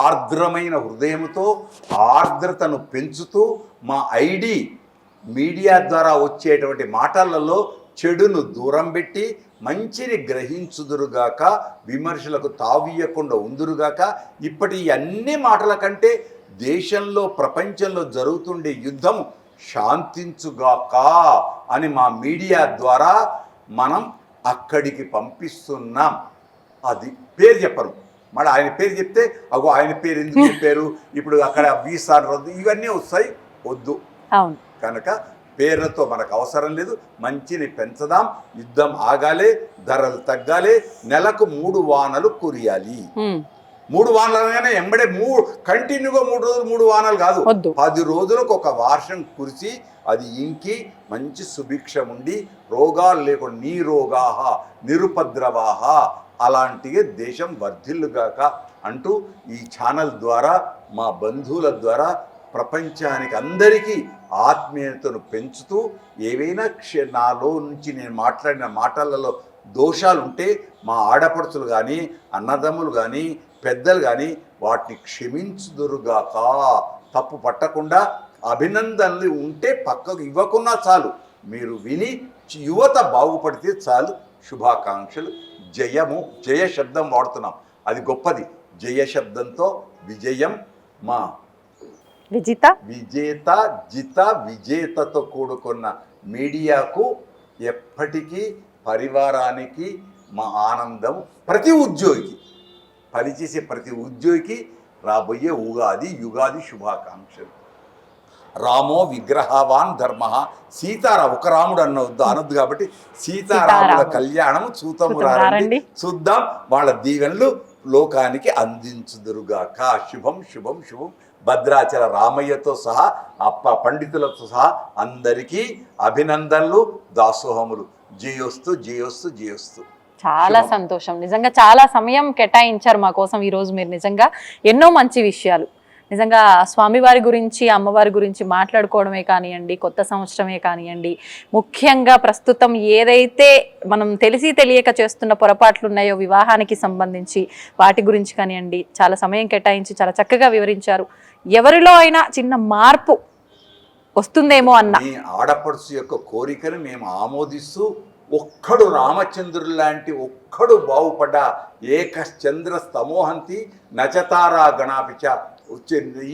ఆర్ద్రమైన హృదయంతో ఆర్ద్రతను పెంచుతూ మా ఐడి మీడియా ద్వారా వచ్చేటువంటి మాటలలో చెడును దూరం పెట్టి మంచిని గ్రహించుదురుగాక, విమర్శలకు తావీయకుండా ఉందురుగాక. ఇప్పటి అన్ని మాటల కంటే దేశంలో ప్రపంచంలో జరుగుతుండే యుద్ధం శాంతించుగాక అని మా మీడియా ద్వారా మనం అక్కడికి పంపిస్తున్నాం. అది పేరు చెప్పరు, మళ్ళీ ఆయన పేరు చెప్తే అగో ఆయన పేరు ఎందుకు చెప్పారు, ఇప్పుడు అక్కడ వీసా రద్దు, ఇవన్నీ వస్తాయి. వద్దు. అవును, కనుక పేర్లతో మనకు అవసరం లేదు. మంచిని పెంచదాం. యుద్ధం ఆగాలి, ధరలు తగ్గాలి, నెలకు 3 వానలు కురియాలి. 3 వానలు అనగానే ఎంబడే కంటిన్యూగా 3 రోజులు 3 వానలు కాదు, 10 రోజులకు ఒక వర్షం కురిసి అది ఇంకి మంచి సుభిక్షం ఉండి రోగాలు లేకుండా నీరోగాహ నిరుపద్రవాహ అలాంటివి దేశం వర్ధిల్లుగాక అంటూ ఈ ఛానల్ ద్వారా మా బంధువుల ద్వారా ప్రపంచానికి అందరికీ ఆత్మీయతను పెంచుతూ ఏవైనా నాలో నుంచి నేను మాట్లాడిన మాటలలో దోషాలు ఉంటే మా ఆడపడుచులు కానీ అన్నదమ్ములు కానీ పెద్దలు కానీ వాటిని క్షమించుదురుగాక. తప్పు పట్టకుండా అభినందనలు ఉంటే పక్కకు ఇవ్వకున్నా చాలు, మీరు విని యువత బాగుపడితే చాలు. శుభాకాంక్షలు. జయ శబ్దం వాడుతున్నాం, అది గొప్పది. జయ శబ్దంతో విజయం, మా విజేతతో కూడుకున్న మీడియాకు ఎప్పటికీ పరివారానికి మా ఆనందం. ప్రతి ఉద్యోగికి, పనిచేసే ప్రతి ఉద్యోగికి రాబోయే యుగాది శుభాకాంక్షలు. రామో విగ్రహవాన్ ధర్మ. ఒక రాముడు అనొద్దు కాబట్టి సీతారాముల కళ్యాణం చూతమురారండి, చూద్దాం. వాళ్ళ దీవెనలు లోకానికి అందించుదురుగాక. శుభం శుభం శుభం. భద్రాచల రామయ్యతో సహా పండితులతో సహా అందరికీ అభినందనలు, దాసోహములు. జయోస్తు జయోస్తు జయోస్తు. చాలా సంతోషం. నిజంగా చాలా సమయం కేటాయించారు మా కోసం ఈరోజు మీరు. నిజంగా ఎన్నో మంచి విషయాలు, నిజంగా స్వామివారి గురించి, అమ్మవారి గురించి మాట్లాడుకోవడమే కానివ్వండి, కొత్త సంవత్సరమే కానివ్వండి, ముఖ్యంగా ప్రస్తుతం ఏదైతే మనం తెలిసి తెలియక చేస్తున్న పొరపాట్లు ఉన్నాయో వివాహానికి సంబంధించి వాటి గురించి కానివ్వండి, చాలా సమయం కేటాయించి చాలా చక్కగా వివరించారు. ఎవరిలో అయినా చిన్న మార్పు వస్తుందేమో అన్న ఆడపడుచు యొక్క కోరికను మేము ఆమోదిస్తూ, ఒక్కడు రామచంద్రుడు లాంటి ఒక్కడు బాగుపడ్డా ఏకశ్చంద్ర స్తమోహంతి నచతారా గణాపిచ.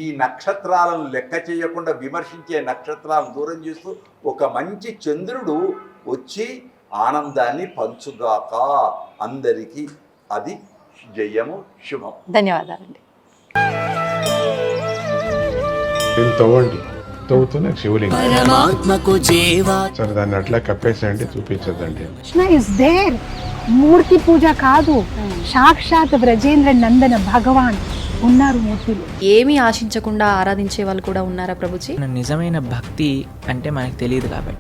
ఈ నక్షత్రాలను లెక్క చేయకుండా విమర్శించే నక్షత్రాలను దూరం చేస్తూ ఒక మంచి చంద్రుడు వచ్చి ఆనందాన్ని పంచుగాక అందరికీ. అది జయము, శుభం. ధన్యవాదాలండి. దీన్ని తవ్వండి, తవ్వుతూనే శివలింగం. పరమాత్మకు జీవా సరే దాన్ని అట్లా కప్పేసేయండి, చూపించదండి. Krishna is there. మూర్తి పూజ కాదు, సాక్షాత్ బ్రజేంద్ర నందన భగవాన్ ఉన్నారు మూర్తిలో. ఏమీ ఆశించకుండా ఆరాధించే వాళ్ళు కూడా ఉన్నారా ప్రభుజీ? నిజమైన భక్తి అంటే మనకు తెలియదు కాబట్టి